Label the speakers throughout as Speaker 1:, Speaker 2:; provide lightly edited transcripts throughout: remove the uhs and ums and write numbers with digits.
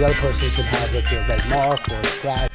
Speaker 1: the other person could have, let's say, a red mark or a scratch.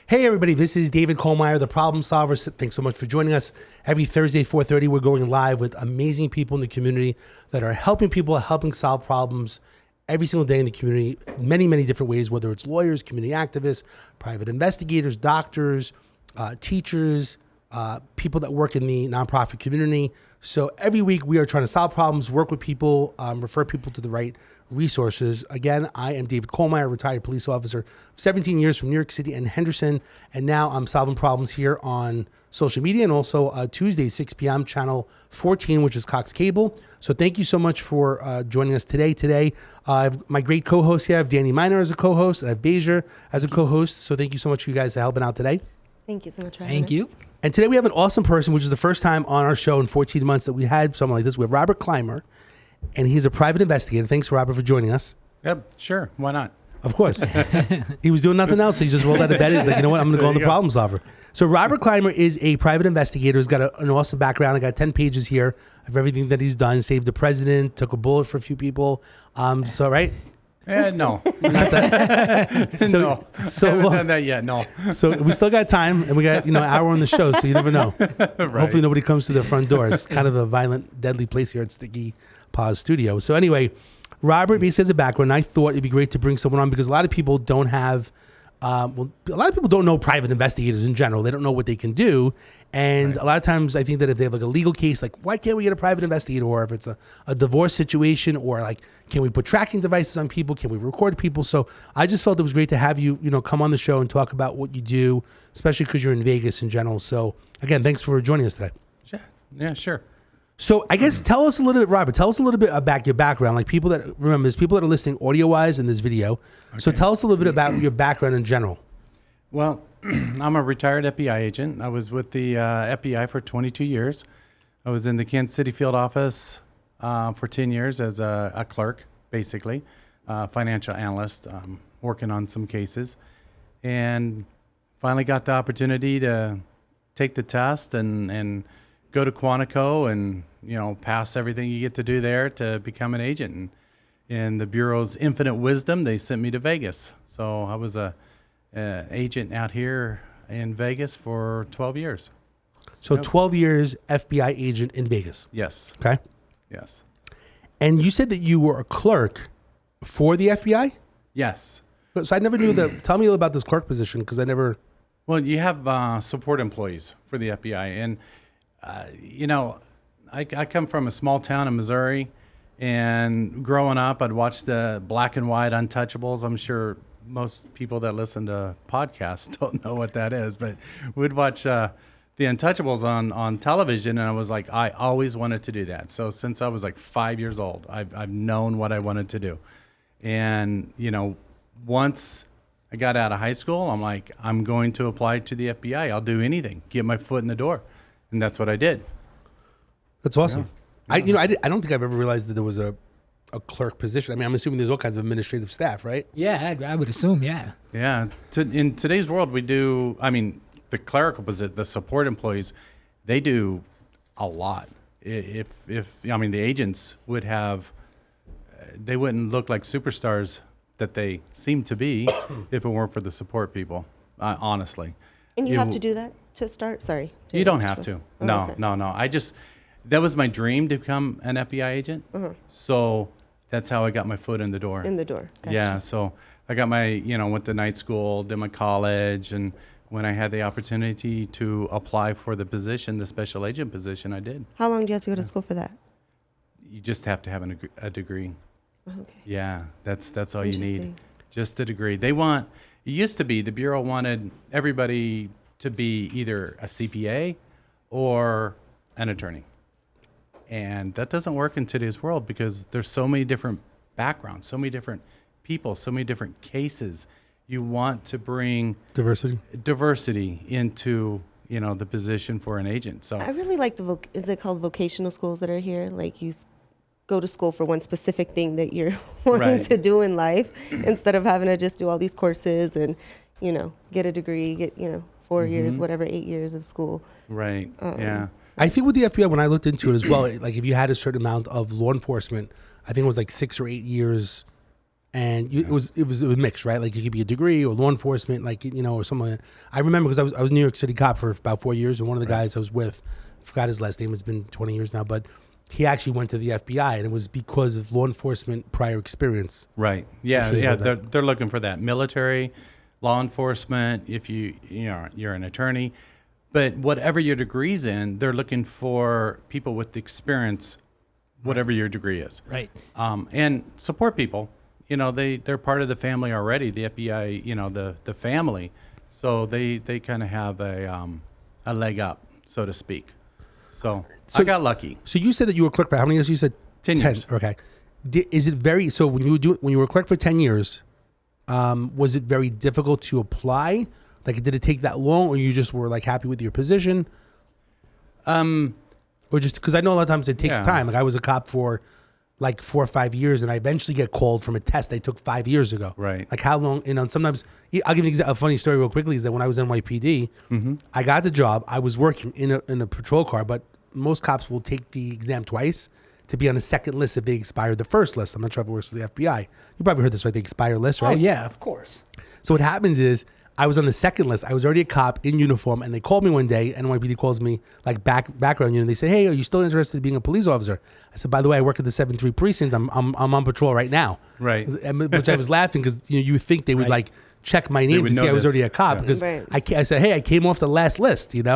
Speaker 1: Hey everybody, this is David Clymer, the Problem Solver. Thanks so much for joining us. Every Thursday, 4:30, we're going live with amazing people in the community that are helping people, helping solve problems every single day in the community, many, many different ways, whether it's lawyers, community activists, private investigators, doctors, teachers, people that work in the nonprofit community. So every week we are trying to solve problems, work with people, refer people to the right resources. Again, I am David Clymer, retired police officer, 17 years from New York City and Henderson. And now I'm solving problems here on social media and also Tuesday, 6 p.m., channel 14, which is Cox Cable. So thank you so much for joining us today. Today, I have my great co-host here. I have Danny Miner as a co-host, and I have Beja as a co-host. So thank you so much for you guys for helping out today.
Speaker 2: Thank you so much for having us.
Speaker 3: Thank you.
Speaker 1: And today we have an awesome person, which is the first time on our show in 14 months that we had someone like this. We have Robert Clymer, and he's a private investigator. Thanks, Robert, for joining us.
Speaker 4: Yep, sure. Why not?
Speaker 1: Of course. He was doing nothing else, so he just rolled out of bed. He's like, you know what? I'm going to go on the problem solver. So Robert Clymer is a private investigator. He's got an awesome background. I got 10 pages here of everything that he's done. Saved the president, took a bullet for a few people. So, right?
Speaker 4: No.
Speaker 1: Not that.
Speaker 4: No. Haven't done that yet, no.
Speaker 1: So we still got time, and we got an hour on the show, so you never know.
Speaker 4: Right.
Speaker 1: Hopefully nobody comes to the front door. It's kind of a violent, deadly place here at Sticky Paws Studio. So anyway, Robert basically has a background. I thought it'd be great to bring someone on because a lot of people don't have, a lot of people don't know private investigators in general. They don't know what they can do. And a lot of times I think that if they have like a legal case, like why can't we get a private investigator? Or if it's a divorce situation, or like, can we put tracking devices on people? Can we record people? So I just felt it was great to have you, come on the show and talk about what you do, especially because you're in Vegas in general. So again, thanks for joining us today.
Speaker 4: Yeah, sure.
Speaker 1: So I guess tell us a little bit, Robert, tell us a little bit about your background. Like people that, remember, there's people that are listening audio-wise in this video. Okay. So tell us a little bit about your background in general.
Speaker 4: Well, I'm a retired FBI agent. I was with the FBI for 22 years. I was in the Kansas City field office for 10 years as a clerk, basically, financial analyst, working on some cases. And finally got the opportunity to take the test and go to Quantico and, pass everything you get to do there to become an agent. And in the Bureau's infinite wisdom, they sent me to Vegas. So I was a agent out here in Vegas for 12 years.
Speaker 1: So 12 years FBI agent in Vegas.
Speaker 4: Yes.
Speaker 1: Okay.
Speaker 4: Yes.
Speaker 1: And you said that you were a clerk for the FBI?
Speaker 4: Yes.
Speaker 1: So I never knew that. Tell me a little about this clerk position because I never.
Speaker 4: Well, you have support employees for the FBI. And, I come from a small town in Missouri. And growing up, I'd watch the black and white Untouchables. I'm sure most people that listen to podcasts don't know what that is, but we'd watch the Untouchables on television, and I was like, I always wanted to do that. So since I was like 5 years old, I've known what I wanted to do. And, once I got out of high school, I'm like, I'm going to apply to the FBI. I'll do anything, get my foot in the door. And that's what I did.
Speaker 1: That's awesome. Yeah. I don't think I've ever realized that there was a clerk position. I mean, I'm assuming there's all kinds of administrative staff, right?
Speaker 3: Yeah, I would assume, yeah.
Speaker 4: Yeah. In today's world, we do, the clerical position, the support employees, they do a lot. The agents would have, they wouldn't look like superstars that they seem to be if it weren't for the support people, honestly.
Speaker 2: And you have to do that to start? Sorry.
Speaker 4: You don't have to.
Speaker 2: Oh,
Speaker 4: no,
Speaker 2: okay.
Speaker 4: no. That was my dream to become an FBI agent. Uh-huh. So that's how I got my foot in the door.
Speaker 2: In the door. Gotcha.
Speaker 4: Yeah. So I got my, went to night school, did my college. And when I had the opportunity to apply for the position, the special agent position, I did.
Speaker 2: How long do you have to go to school for that?
Speaker 4: You just have to have a degree.
Speaker 2: Okay.
Speaker 4: Yeah. That's all you need. Just a degree. It used to be, the Bureau wanted everybody to be either a CPA or an attorney. And that doesn't work in today's world because there's so many different backgrounds, so many different people, so many different cases. You want to bring diversity into, the position for an agent. So
Speaker 2: I really like is it called vocational schools that are here? Like you go to school for one specific thing that you're wanting
Speaker 4: Right.
Speaker 2: to do in life instead of having to just do all these courses and, get a degree, get, 4 years, whatever, 8 years of school.
Speaker 4: Right. Yeah.
Speaker 1: I think with the FBI, when I looked into it as well, like if you had a certain amount of law enforcement, I think it was like 6 or 8 years, and it was mixed, right? Like it could be a degree or law enforcement, like or something. I remember because I was a New York City cop for about 4 years, and one of the guys I was with, I forgot his last name. It's been 20 years now, but he actually went to the FBI, and it was because of law enforcement prior experience.
Speaker 4: Right. Yeah.
Speaker 1: sure you
Speaker 4: Yeah.
Speaker 1: heard
Speaker 4: They're looking for that military, law enforcement. If you're an attorney, but whatever your degree's in, they're looking for people with experience, whatever your degree is.
Speaker 3: Right.
Speaker 4: And support people. They're part of the family already. The FBI, the family, so they kind of have a leg up, so to speak. So I got lucky.
Speaker 1: So you said that you were a clerk for how many years? You said
Speaker 4: 10 years.
Speaker 1: Okay. Is it very so when you were a clerk for 10 years? Was it very difficult to apply? Like, did it take that long, or you just were like happy with your position? Or just because I know a lot of times it takes
Speaker 4: Yeah.
Speaker 1: time. Like I was a cop for like 4 or 5 years, and I eventually get called from a test I took 5 years ago.
Speaker 4: Right.
Speaker 1: Like how long? And sometimes I'll give you a funny story real quickly. Is that when I was NYPD, I got the job. I was working in a patrol car, but most cops will take the exam twice to be on the second list if they expire the first list. I'm not sure if it works for the FBI. You probably heard this, right? The expire list, right?
Speaker 3: Oh yeah, of course.
Speaker 1: So what happens is I was on the second list. I was already a cop in uniform, and they called me one day. NYPD calls me like background unit. They say, "Hey, are you still interested in being a police officer?" I said, "By the way, I work at the 7-3 precinct. I'm on patrol right now."
Speaker 4: Right.
Speaker 1: Which I was laughing because you would think they would
Speaker 3: Right.
Speaker 1: like check my name
Speaker 4: would
Speaker 1: to see I was
Speaker 4: notice.
Speaker 1: already a cop
Speaker 4: Yeah.
Speaker 1: because
Speaker 2: Right.
Speaker 1: I said, "Hey, I came off the last list," So they're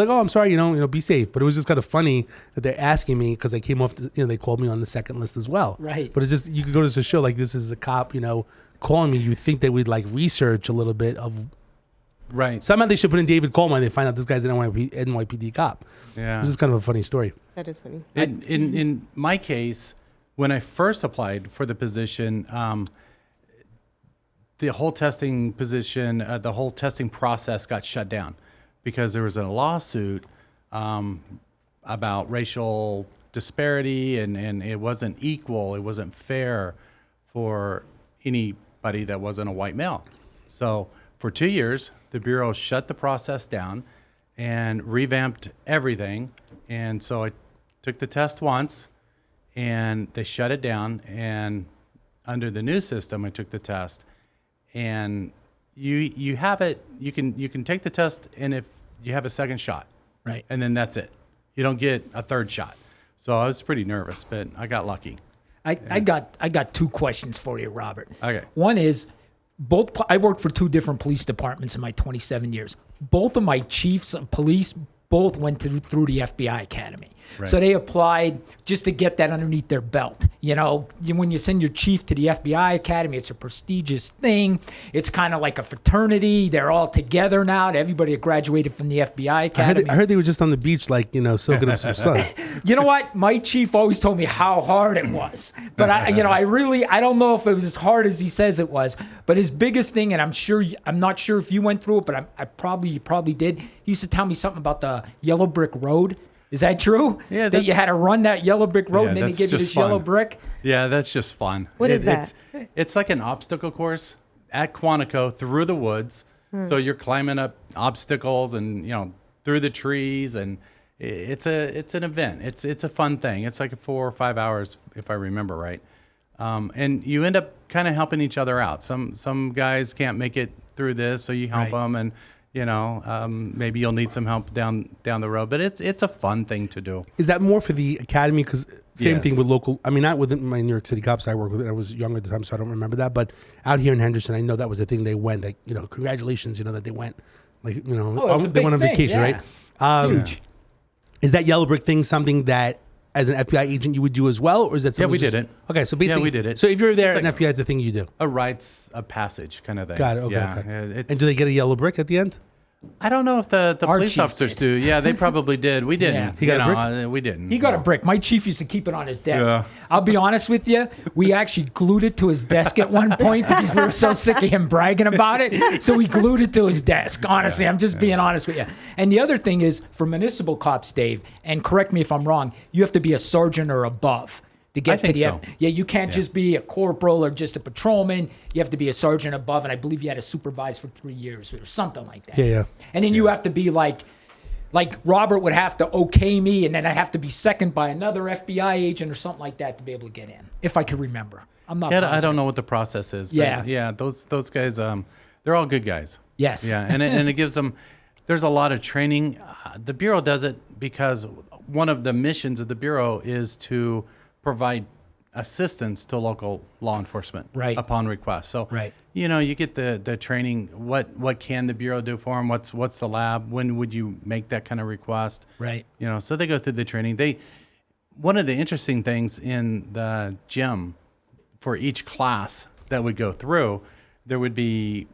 Speaker 1: like, "Oh, I'm sorry, be safe." But it was just kind of funny that they're asking me because I came off. They called me on the second list as well.
Speaker 3: Right.
Speaker 1: But it just you could go to show like this is a cop. Calling me. You would think they would like research a little bit of.
Speaker 4: Right.
Speaker 1: Somehow they should put in David Coleman. They find out this guy's an NYPD cop.
Speaker 4: Yeah.
Speaker 1: This is kind of a funny story.
Speaker 2: That is funny.
Speaker 4: In my case, when I first applied for the position, the whole testing position, the whole testing process got shut down because there was a lawsuit about racial disparity and it wasn't equal, it wasn't fair for anybody that wasn't a white male. So for 2 years, the Bureau shut the process down and revamped everything. And so I took the test once and they shut it down. And under the new system, I took the test. And you have it, you can take the test, and if you have a second shot,
Speaker 3: Right.
Speaker 4: and then that's it. You don't get a third shot. So I was pretty nervous, but I got lucky.
Speaker 3: I got two questions for you, Robert.
Speaker 4: Okay.
Speaker 3: One is I worked for two different police departments in my 27 years. Both of my chiefs of police both went through the FBI Academy.
Speaker 4: Right.
Speaker 3: So they applied just to get that underneath their belt. When you send your chief to the FBI Academy, it's a prestigious thing. It's kind of like a fraternity. They're all together now. Everybody that graduated from the FBI Academy.
Speaker 1: I heard they were just on the beach, like soaking up some sun.
Speaker 3: You know what? My chief always told me how hard it was. But I don't know if it was as hard as he says it was. But his biggest thing, and I'm not sure if you went through it, but you probably did. He used to tell me something about the yellow brick road. Is that true?
Speaker 4: Yeah,
Speaker 3: that you had to run that yellow brick road,
Speaker 4: Yeah,
Speaker 3: and then they
Speaker 4: that's
Speaker 3: give you
Speaker 4: just
Speaker 3: this yellow
Speaker 4: fun.
Speaker 3: brick.
Speaker 4: Yeah, that's just fun.
Speaker 2: What is that?
Speaker 4: It's like an obstacle course at Quantico through the woods. So you're climbing up obstacles and through the trees, and it's an event. It's a fun thing. It's like 4 or 5 hours if I remember right, and you end up kind of helping each other out. Some guys can't make it through this, so you help
Speaker 3: Right.
Speaker 4: them, and maybe you'll need some help down the road. But it's a fun thing to do.
Speaker 1: Is that more for the academy? Because same
Speaker 4: Yes.
Speaker 1: thing with local. I mean, not with my New York City cops I work with. I was younger at the time, so I don't remember that. But out here in Henderson, I know that was the thing they went. Like, congratulations, that they went. Like,
Speaker 3: it's a
Speaker 1: they
Speaker 3: big
Speaker 1: went on
Speaker 3: thing,
Speaker 1: vacation,
Speaker 3: yeah.
Speaker 1: right?
Speaker 3: Huge.
Speaker 1: Is that yellow brick thing something that, as an FBI agent, you would do as well, or is that something?
Speaker 4: we did it.
Speaker 1: Okay, so basically,
Speaker 4: we did it.
Speaker 1: So if you're there
Speaker 4: It's
Speaker 1: and
Speaker 4: like-
Speaker 1: FBI, it's the thing you do.
Speaker 4: A rites of passage kind of thing.
Speaker 1: Got it. Okay.
Speaker 4: Yeah,
Speaker 1: okay.
Speaker 4: it's-
Speaker 1: And do they get a yellow brick at the end?
Speaker 4: I don't know if the
Speaker 3: Our
Speaker 4: police
Speaker 3: chief
Speaker 4: officers
Speaker 3: did.
Speaker 4: do. Yeah, they probably did. We didn't.
Speaker 3: Yeah.
Speaker 1: He got a brick?
Speaker 4: We didn't.
Speaker 3: He got a
Speaker 4: No.
Speaker 3: brick. My chief used to keep it on his desk.
Speaker 4: Yeah.
Speaker 3: I'll be honest with you. We actually glued it to his desk at one point because we were so sick of him bragging about it. So we glued it to his desk. Honestly, I'm just being honest with you. And the other thing is, for municipal cops, Dave, and correct me if I'm wrong, you have to be a sergeant or above to get
Speaker 4: I think
Speaker 3: to the
Speaker 4: so.
Speaker 3: Yeah, you can't just be a corporal or just a patrolman. You have to be a sergeant above, and I believe you had to supervise for 3 years or something like that.
Speaker 1: Yeah.
Speaker 3: And then you have to be like Robert would have to okay me, and then I have to be second by another FBI agent or something like that to be able to get in, if I could remember. I'm not.
Speaker 4: Yeah, I
Speaker 3: positive.
Speaker 4: don't know what the process is. But
Speaker 3: Yeah.
Speaker 4: yeah. Those guys, they're all good guys.
Speaker 3: Yes.
Speaker 4: Yeah, and it gives them. There's a lot of training. The Bureau does it because one of the missions of the Bureau is to provide assistance to local law enforcement
Speaker 3: Right.
Speaker 4: upon request. So,
Speaker 3: Right.
Speaker 4: you get the training. What can the Bureau do for them? What's the lab? When would you make that kind of request?
Speaker 3: Right.
Speaker 4: So they go through the training. One of the interesting things in the gym for each class that would go through, there would be,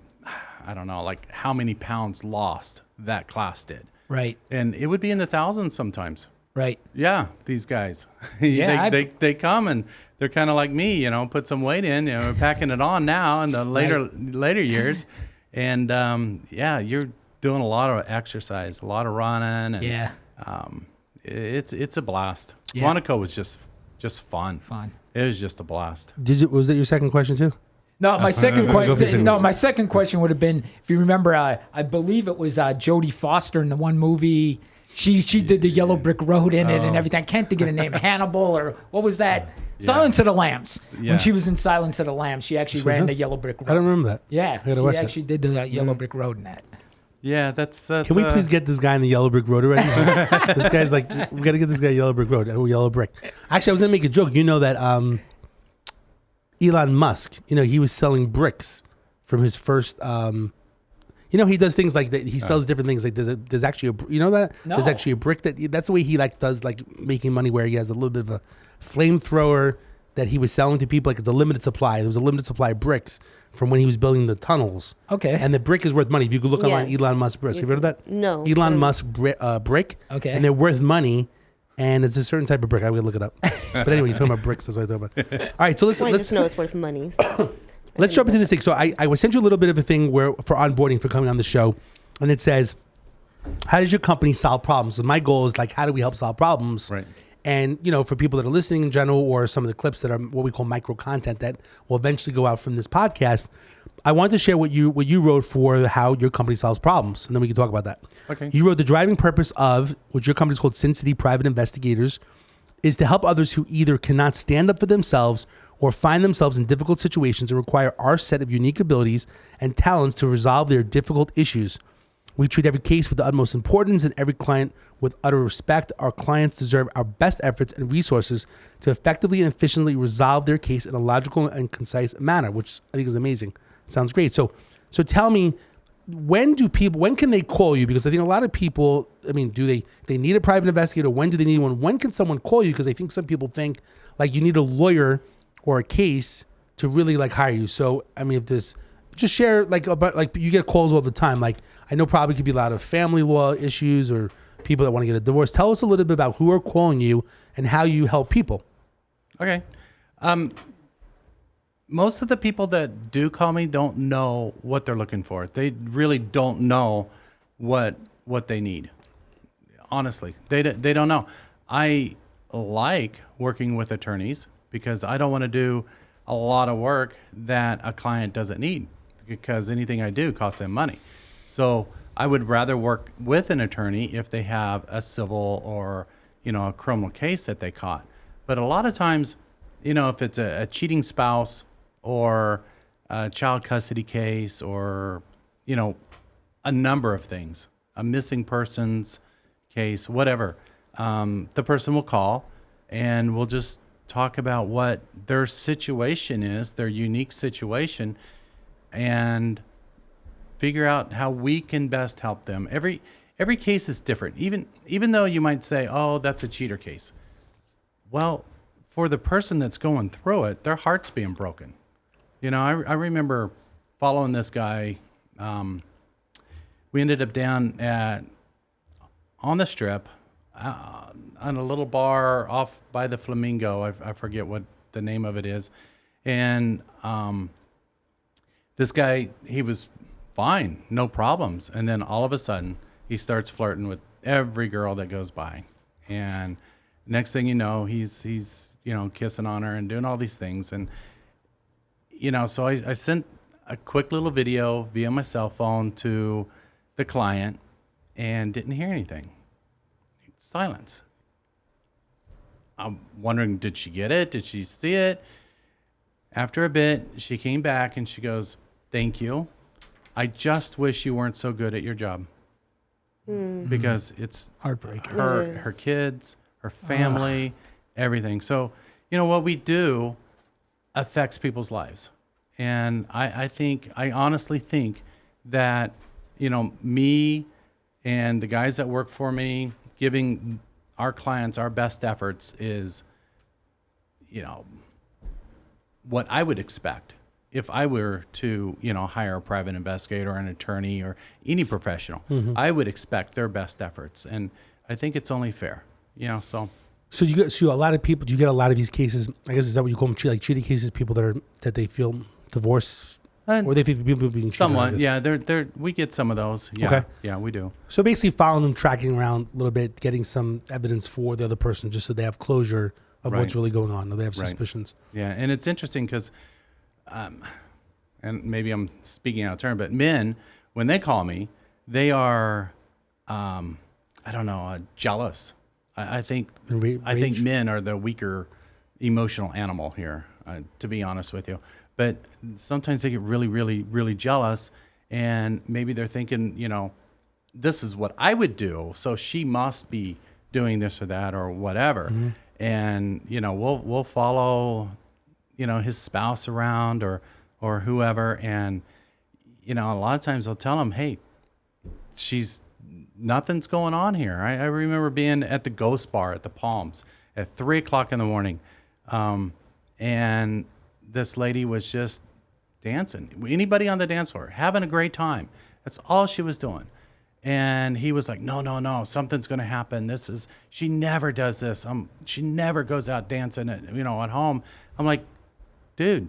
Speaker 4: I don't know, like how many pounds lost that class did.
Speaker 3: Right.
Speaker 4: And it would be in the thousands sometimes.
Speaker 3: Right.
Speaker 4: Yeah, these guys.
Speaker 3: Yeah,
Speaker 4: they come and they're kind of like me, put some weight in, we're packing it on now in the later years. And you're doing a lot of exercise, a lot of running, and
Speaker 3: Yeah.
Speaker 4: it's a blast.
Speaker 3: Yeah.
Speaker 4: Quantico was just fun.
Speaker 3: Fun.
Speaker 4: It was just a blast.
Speaker 1: Was that your second question too?
Speaker 3: No, my second
Speaker 1: Go for the
Speaker 3: question.
Speaker 1: second
Speaker 3: No,
Speaker 1: question.
Speaker 3: my second question would have been, if you remember, I believe it was Jodie Foster in the one movie. She did the Yellow Brick Road in it and everything. I can't think of the name. Hannibal, or what was that? Silence of the Lambs. When she
Speaker 4: Yes.
Speaker 3: was in Silence of the Lambs, she actually ran the Yellow Brick Road.
Speaker 1: I don't remember that.
Speaker 3: Yeah,
Speaker 1: I gotta
Speaker 3: she
Speaker 1: watch that.
Speaker 3: actually did the Yellow Brick Road in that.
Speaker 4: Yeah, that's
Speaker 1: Can we please get this guy in the Yellow Brick Road already? This guy's like, we got to get this guy Yellow Brick Road. Oh, Yellow Brick. Actually, I was gonna make a joke. You know that Elon Musk, he was selling bricks from his first. He does things like that. He sells different things. Like there's actually that
Speaker 3: No.
Speaker 1: there's actually a brick that's the way he does making money, where he has a little bit of a flamethrower that he was selling to people. Like it's a limited supply. There was a limited supply of bricks from when he was building the tunnels.
Speaker 3: Okay.
Speaker 1: And the brick is worth money. If you could look online,
Speaker 2: Yes.
Speaker 1: Elon Musk bricks. Have you heard of that?
Speaker 2: No.
Speaker 1: Elon Musk brick.
Speaker 3: Okay.
Speaker 1: And they're worth money. And it's a certain type of brick. I will look it up. But anyway, you're talking about bricks. That's what I'm talking about. All right, so
Speaker 2: I
Speaker 1: let's
Speaker 2: just know it's worth money. So
Speaker 1: let's jump into this thing. So I sent you a little bit of a thing for onboarding for coming on the show, and it says, "How does your company solve problems?" So my goal is how do we help solve problems?
Speaker 4: Right.
Speaker 1: And for people that are listening in general, or some of the clips that are what we call micro content that will eventually go out from this podcast, I wanted to share what you wrote for how your company solves problems, and then we can talk about that.
Speaker 4: Okay.
Speaker 1: You wrote the driving purpose of what your company is called Sin City Private Investigators is to help others who either cannot stand up for themselves or find themselves in difficult situations and require our set of unique abilities and talents to resolve their difficult issues. We treat every case with the utmost importance and every client with utter respect. Our clients deserve our best efforts and resources to effectively and efficiently resolve their case in a logical and concise manner, which I think is amazing. Sounds great. So tell me, when can they call you? Because I think a lot of people, do they need a private investigator? When do they need one? When can someone call you? Because I think some people think you need a lawyer or a case to really hire you. So, if this, just share about you get calls all the time. I know probably could be a lot of family law issues or people that want to get a divorce. Tell us a little bit about who are calling you and how you help people.
Speaker 4: Okay. Most of the people that do call me don't know what they're looking for. They really don't know what they need. Honestly, they don't know. I like working with attorneys because I don't want to do a lot of work that a client doesn't need, because anything I do costs them money. So I would rather work with an attorney if they have a civil or a criminal case that they caught. But a lot of times, if it's a cheating spouse or a child custody case or a number of things, a missing persons case, whatever, the person will call and we'll just talk about what their situation is, their unique situation, and figure out how we can best help them. Every case is different. Even though you might say, "Oh, that's a cheater case." Well, for the person that's going through it, their heart's being broken. I remember following this guy. We ended up down on the Strip, on a little bar off by the Flamingo. I forget what the name of it is. And this guy, he was fine, no problems. And then all of a sudden, he starts flirting with every girl that goes by. And Next thing you know, he's kissing on her and doing all these things. And, so I sent a quick little video via my cell phone to the client and didn't hear anything. Silence. I'm wondering, did she get it? Did she see it? After a bit, she came back and she goes, "Thank you. I just wish you weren't so good at your job." Because it's
Speaker 3: Heartbreaking.
Speaker 4: her kids, her family, everything. So, what we do affects people's lives. And I honestly think that, me and the guys that work for me, giving our clients our best efforts is, what I would expect if I were to, hire a private investigator or an attorney or any professional. I would expect their best efforts. And I think it's only fair, so.
Speaker 1: So a lot of people. Do you get a lot of these cases? I guess is that what you call them? Like cheating cases? People that they feel divorce, or they think people being cheated.
Speaker 4: Somewhat, yeah. We get some of those. Yeah,
Speaker 1: Okay.
Speaker 4: Yeah, we do.
Speaker 1: So basically, following them, tracking around a little bit, getting some evidence for the other person, just so they have closure of what's
Speaker 4: Right.
Speaker 1: really going on, or they have
Speaker 4: Right.
Speaker 1: suspicions.
Speaker 4: Yeah, and it's interesting because, and maybe I'm speaking out of turn, but men, when they call me, they are, jealous. I think I think
Speaker 1: Rage?
Speaker 4: men are the weaker emotional animal here, to be honest with you. But sometimes they get really, really, really jealous, and maybe they're thinking, this is what I would do, so she must be doing this or that or whatever. And we'll follow, his spouse around or whoever, and a lot of times I'll tell them, hey, nothing's going on here. I remember being at the Ghost Bar at the Palms at 3:00 in the morning, and this lady was just dancing. Anybody on the dance floor, having a great time. That's all she was doing. And he was like, no, something's going to happen. She never does this. She never goes out dancing at home. I'm like, dude,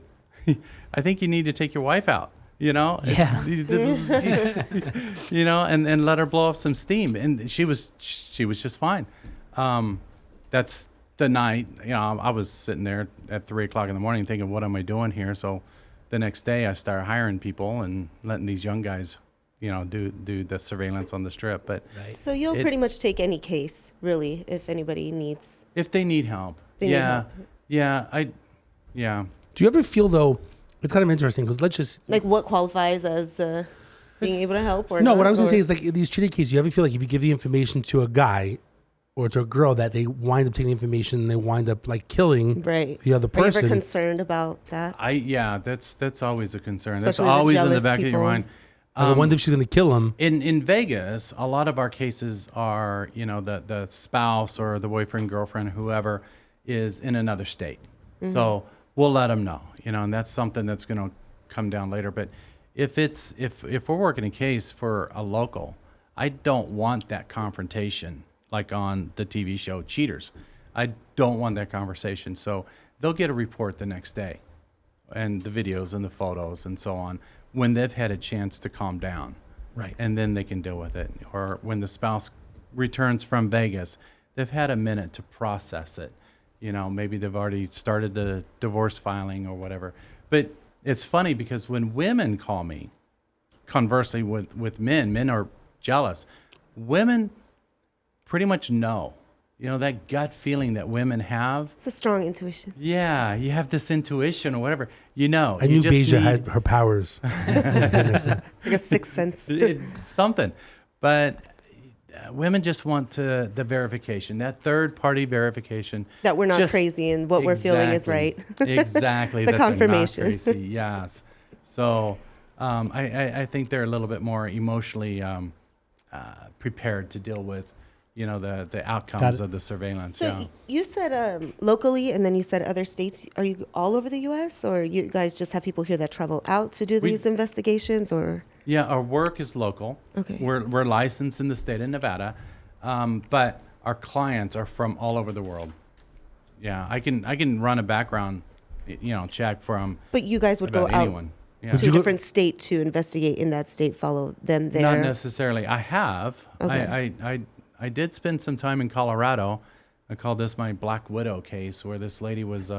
Speaker 4: I think you need to take your wife out,
Speaker 3: Yeah.
Speaker 4: and let her blow off some steam. And she was just fine. That's the night, I was sitting there at 3:00 in the morning thinking, what am I doing here? So the next day I started hiring people and letting these young guys, do the surveillance on the strip. But
Speaker 2: So you'll pretty much take any case, really, if anybody needs.
Speaker 4: if they need help,
Speaker 2: They need help.
Speaker 4: yeah.
Speaker 1: Do you ever feel though? It's kind of interesting because let's just.
Speaker 2: Like, what qualifies as being able to help? Or
Speaker 1: No,
Speaker 2: not,
Speaker 1: what I was going
Speaker 2: or-
Speaker 1: to say is like in these cheating cases, you ever feel like if you give the information to a guy or to a girl that they wind up taking the information and they wind up like killing
Speaker 2: Right.
Speaker 1: the other
Speaker 2: Are you ever
Speaker 1: person?
Speaker 2: concerned about that?
Speaker 4: That's always a concern.
Speaker 2: Especially
Speaker 4: That's
Speaker 2: the
Speaker 4: always in the
Speaker 2: jealous
Speaker 4: back of
Speaker 2: people.
Speaker 4: your mind.
Speaker 1: I wonder if she's going to kill him.
Speaker 4: In Vegas, a lot of our cases are, the spouse or the boyfriend, girlfriend, whoever is in another state. So we'll let them know, and that's something that's going to come down later. But if we're working a case for a local, I don't want that confrontation like on the TV show Cheaters. I don't want that conversation. So they'll get a report the next day and the videos and the photos and so on when they've had a chance to calm down.
Speaker 3: Right.
Speaker 4: And then they can deal with it. Or when the spouse returns from Vegas, they've had a minute to process it. Maybe they've already started the divorce filing or whatever. But it's funny because when women call me, conversely with men are jealous. Women pretty much know, that gut feeling that women have.
Speaker 2: It's a strong intuition.
Speaker 4: Yeah, you have this intuition or whatever.
Speaker 1: I
Speaker 4: you
Speaker 1: knew
Speaker 4: just
Speaker 1: Beja
Speaker 4: need-
Speaker 1: had her powers.
Speaker 2: It's like a sixth sense.
Speaker 4: something. But women just want the verification, that third-party verification.
Speaker 2: That we're not
Speaker 4: Just-
Speaker 2: crazy and what we're feeling is right.
Speaker 4: Exactly.
Speaker 2: The
Speaker 4: that they're not
Speaker 2: confirmation.
Speaker 4: crazy, yes. So I think they're a little bit more emotionally prepared to deal with, the outcomes of the surveillance.
Speaker 2: So you said locally, and then you said other states. Are you all over the U.S., or you guys just have people here that travel out to do these investigations, or?
Speaker 4: Yeah, our work is local.
Speaker 2: Okay.
Speaker 4: We're licensed in the state of Nevada, but our clients are from all over the world. Yeah, I can run a background, check from
Speaker 2: But you guys would go
Speaker 4: about
Speaker 2: out
Speaker 4: anyone. Yeah.
Speaker 2: to a different state to investigate in that state, follow them there.
Speaker 4: Not necessarily. I have.
Speaker 2: Okay.
Speaker 4: I did spend some time in Colorado I call this my Black Widow case, where this lady was,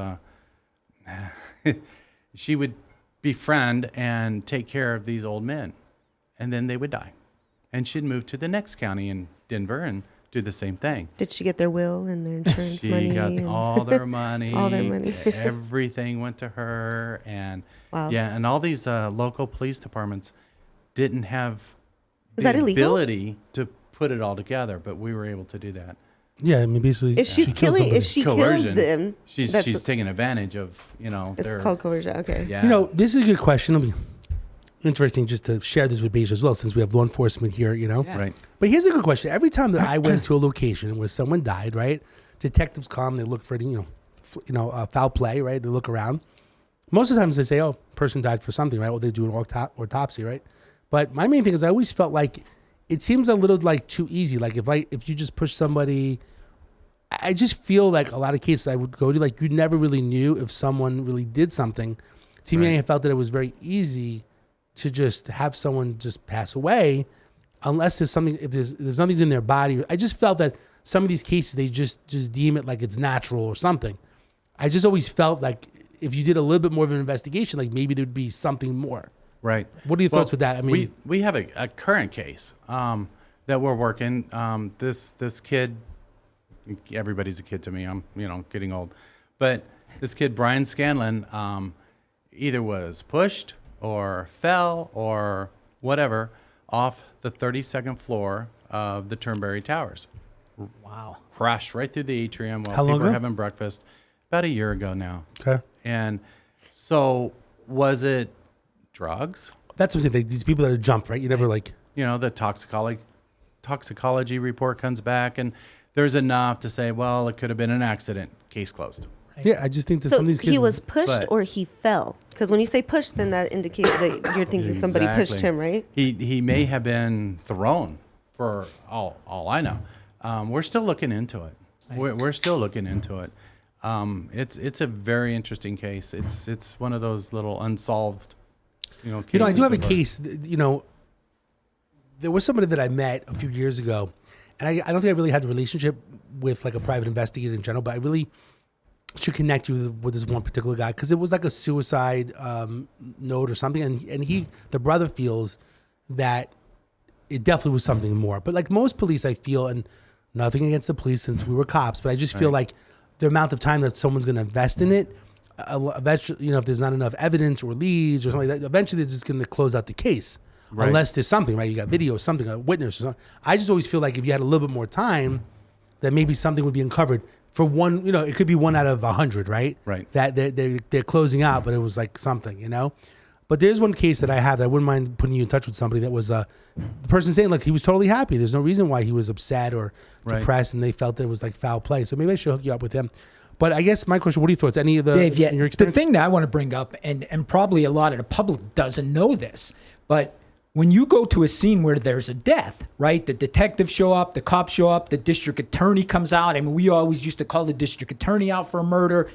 Speaker 4: she would befriend and take care of these old men, and then they would die. And she'd move to the next county in Denver and do the same thing.
Speaker 2: Did she get their will and their insurance
Speaker 4: She
Speaker 2: money?
Speaker 4: got
Speaker 2: and-
Speaker 4: all their money.
Speaker 2: All their money.
Speaker 4: Everything went to her. And
Speaker 2: Wow.
Speaker 4: yeah, and all these local police departments didn't have
Speaker 2: Is that illegal?
Speaker 4: ability to put it all together, but we were able to do that.
Speaker 1: Yeah, I mean, basically,
Speaker 2: If she's
Speaker 1: she killed
Speaker 2: killing,
Speaker 1: somebody.
Speaker 2: if she kills
Speaker 4: Coercion.
Speaker 2: them,
Speaker 4: She's
Speaker 2: that's
Speaker 4: taking advantage of,
Speaker 2: it's
Speaker 4: their,
Speaker 2: called coercion. Okay.
Speaker 4: yeah.
Speaker 1: You know, this is a good question. It'll be interesting just to share this with Beige as well, since we have law enforcement here,
Speaker 3: Yeah.
Speaker 4: Right.
Speaker 1: But here's a good question. Every time that I went to a location where someone died, right? Detectives come, they look for any, foul play, right? They look around. Most of the times they say, "Oh, person died for something," right? Well, they do an autopsy, right? But my main thing is, I always felt like it seems a little like too easy. Like if you just push somebody, I just feel like a lot of cases I would go to, like you never really knew if someone really did something. To me, I felt that it was very easy to just have someone just pass away, unless there's something, if there's nothing's in their body. I just felt that some of these cases, they just deem it like it's natural or something. I just always felt like if you did a little bit more of an investigation, like maybe there'd be something more.
Speaker 4: Right.
Speaker 1: What are your thoughts with that? I mean,
Speaker 4: we have a current case that we're working. This kid, everybody's a kid to me. I'm getting old, but this kid Brian Scanlon either was pushed or fell or whatever off the 32nd floor of the Turnberry Towers.
Speaker 3: Wow.
Speaker 4: Crashed right through the atrium while
Speaker 1: How long
Speaker 4: people were
Speaker 1: ago?
Speaker 4: having breakfast. About a year ago now.
Speaker 1: okay.
Speaker 4: And so was it drugs?
Speaker 1: That's what I'm saying. Like, these people that are jumped, right? You never like,
Speaker 4: The toxicology report comes back, and there's enough to say, well, it could have been an accident. Case closed.
Speaker 1: yeah, I just think that
Speaker 2: So
Speaker 1: some of these cases.
Speaker 2: he was pushed
Speaker 4: but-
Speaker 2: or he fell? Because when you say pushed, then that indicates that you're thinking somebody pushed
Speaker 4: Exactly.
Speaker 2: him, right?
Speaker 4: He may have been thrown, for all I know. We're still looking into it. We're still looking into it. It's a very interesting case. It's one of those little unsolved, cases.
Speaker 1: I do have a
Speaker 4: of our-
Speaker 1: case. There was somebody that I met a few years ago, and I don't think I really had a relationship with like a private investigator in general, but I really should connect you with this one particular guy because it was like a suicide note or something, and the brother feels that it definitely was something more. But like most police, I feel, and nothing against the police since we were cops, but I just feel like the amount of time that someone's going to invest in it, eventually, if there's not enough evidence or leads or something like that, eventually they're just going to close out the case.
Speaker 4: Right.
Speaker 1: Unless there's something, right? You got video, something, a witness or something. I just always feel like if you had a little bit more time, that maybe something would be uncovered. For one, it could be 1 out of 100, right?
Speaker 4: Right.
Speaker 1: That they're closing out, but it was like something, But there's one case that I have that I wouldn't mind putting you in touch with somebody that was the person saying, look, he was totally happy. There's no reason why he was upset or
Speaker 4: Right.
Speaker 1: depressed, and they felt there was like foul play. So maybe I should hook you up with him. But I guess my question, what are your thoughts? Any of the
Speaker 3: Dave,
Speaker 1: in your
Speaker 3: the
Speaker 1: experience?
Speaker 3: thing that I want to bring up, and probably a lot of the public doesn't know this, but when you go to a scene where there's a death, right? The detectives show up, the cops show up, the district attorney comes out. I mean, we always used to call the district attorney out for a murder.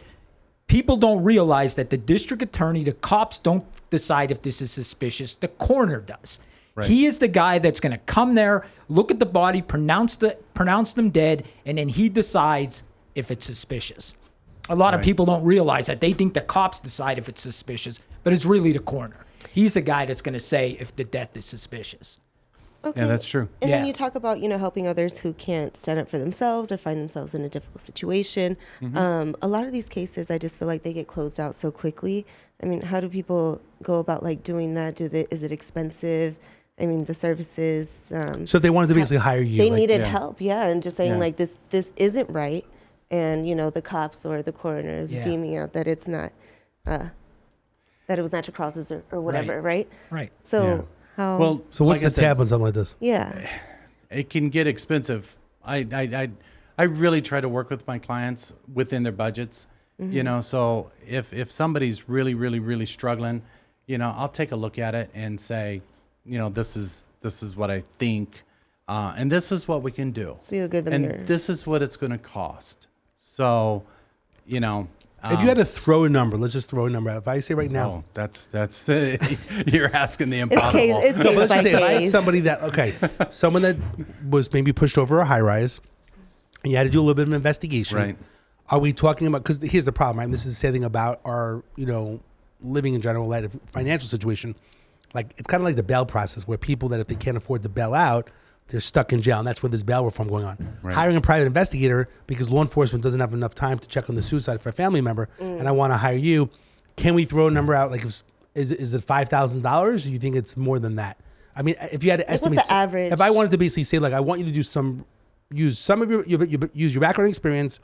Speaker 3: People don't realize that the district attorney, the cops don't decide if this is suspicious. The coroner does.
Speaker 4: Right.
Speaker 3: He is the guy that's going to come there, look at the body, pronounce them dead, and then he decides if it's suspicious. A lot of
Speaker 4: Right.
Speaker 3: people don't realize that. They think the cops decide if it's suspicious, but it's really the coroner. He's the guy that's going to say if the death is suspicious.
Speaker 2: Okay.
Speaker 4: Yeah, that's true.
Speaker 2: And then
Speaker 3: Yeah.
Speaker 2: you talk about, helping others who can't stand up for themselves or find themselves in a difficult situation. A lot of these cases, I just feel like they get closed out so quickly. I mean, how do people go about like doing that? Is it expensive? I mean, the services.
Speaker 1: So if they wanted to basically hire you,
Speaker 2: They
Speaker 1: like,
Speaker 2: needed
Speaker 4: yeah.
Speaker 2: help, and just saying
Speaker 4: Yeah.
Speaker 2: like this isn't right, and the cops or the coroner is
Speaker 3: Yeah.
Speaker 2: deeming out that it's not, that it was natural causes or whatever, right?
Speaker 3: Right.
Speaker 2: So
Speaker 4: Yeah.
Speaker 2: how?
Speaker 4: Well,
Speaker 1: so what's
Speaker 4: like I
Speaker 1: the
Speaker 4: said,
Speaker 1: tab on something like this?
Speaker 2: yeah.
Speaker 4: it can get expensive. I really try to work with my clients within their budgets. So if somebody's really struggling, I'll take a look at it and say, this is what I think, and this is what we can do,
Speaker 2: So you'll give them
Speaker 4: and
Speaker 2: your.
Speaker 4: this is what it's going to cost. So,
Speaker 1: If you had to throw a number, let's just throw a number out. If I say right now,
Speaker 4: oh, that's you're asking the
Speaker 2: It's
Speaker 4: impossible.
Speaker 2: case. It's
Speaker 1: no,
Speaker 2: case
Speaker 1: but let's
Speaker 2: by
Speaker 1: just say if I had
Speaker 2: case.
Speaker 1: somebody someone that was maybe pushed over a high rise, and you had to do a little bit of an investigation.
Speaker 4: Right.
Speaker 1: Are we talking about, because here's the problem, right? And this is the same thing about our, living in general, like financial situation. Like, it's kind of like the bail process where people that if they can't afford to bail out, they're stuck in jail. And that's where there's bail reform going on.
Speaker 4: Right.
Speaker 1: Hiring a private investigator because law enforcement doesn't have enough time to check on the suicide for a family member, and I want to hire you. Can we throw a number out? Like, is it $5,000? Or do you think it's more than that? I mean, if you had to estimate,
Speaker 2: what's the average?
Speaker 1: If I wanted to basically say, like, I want you to use some of your background experience,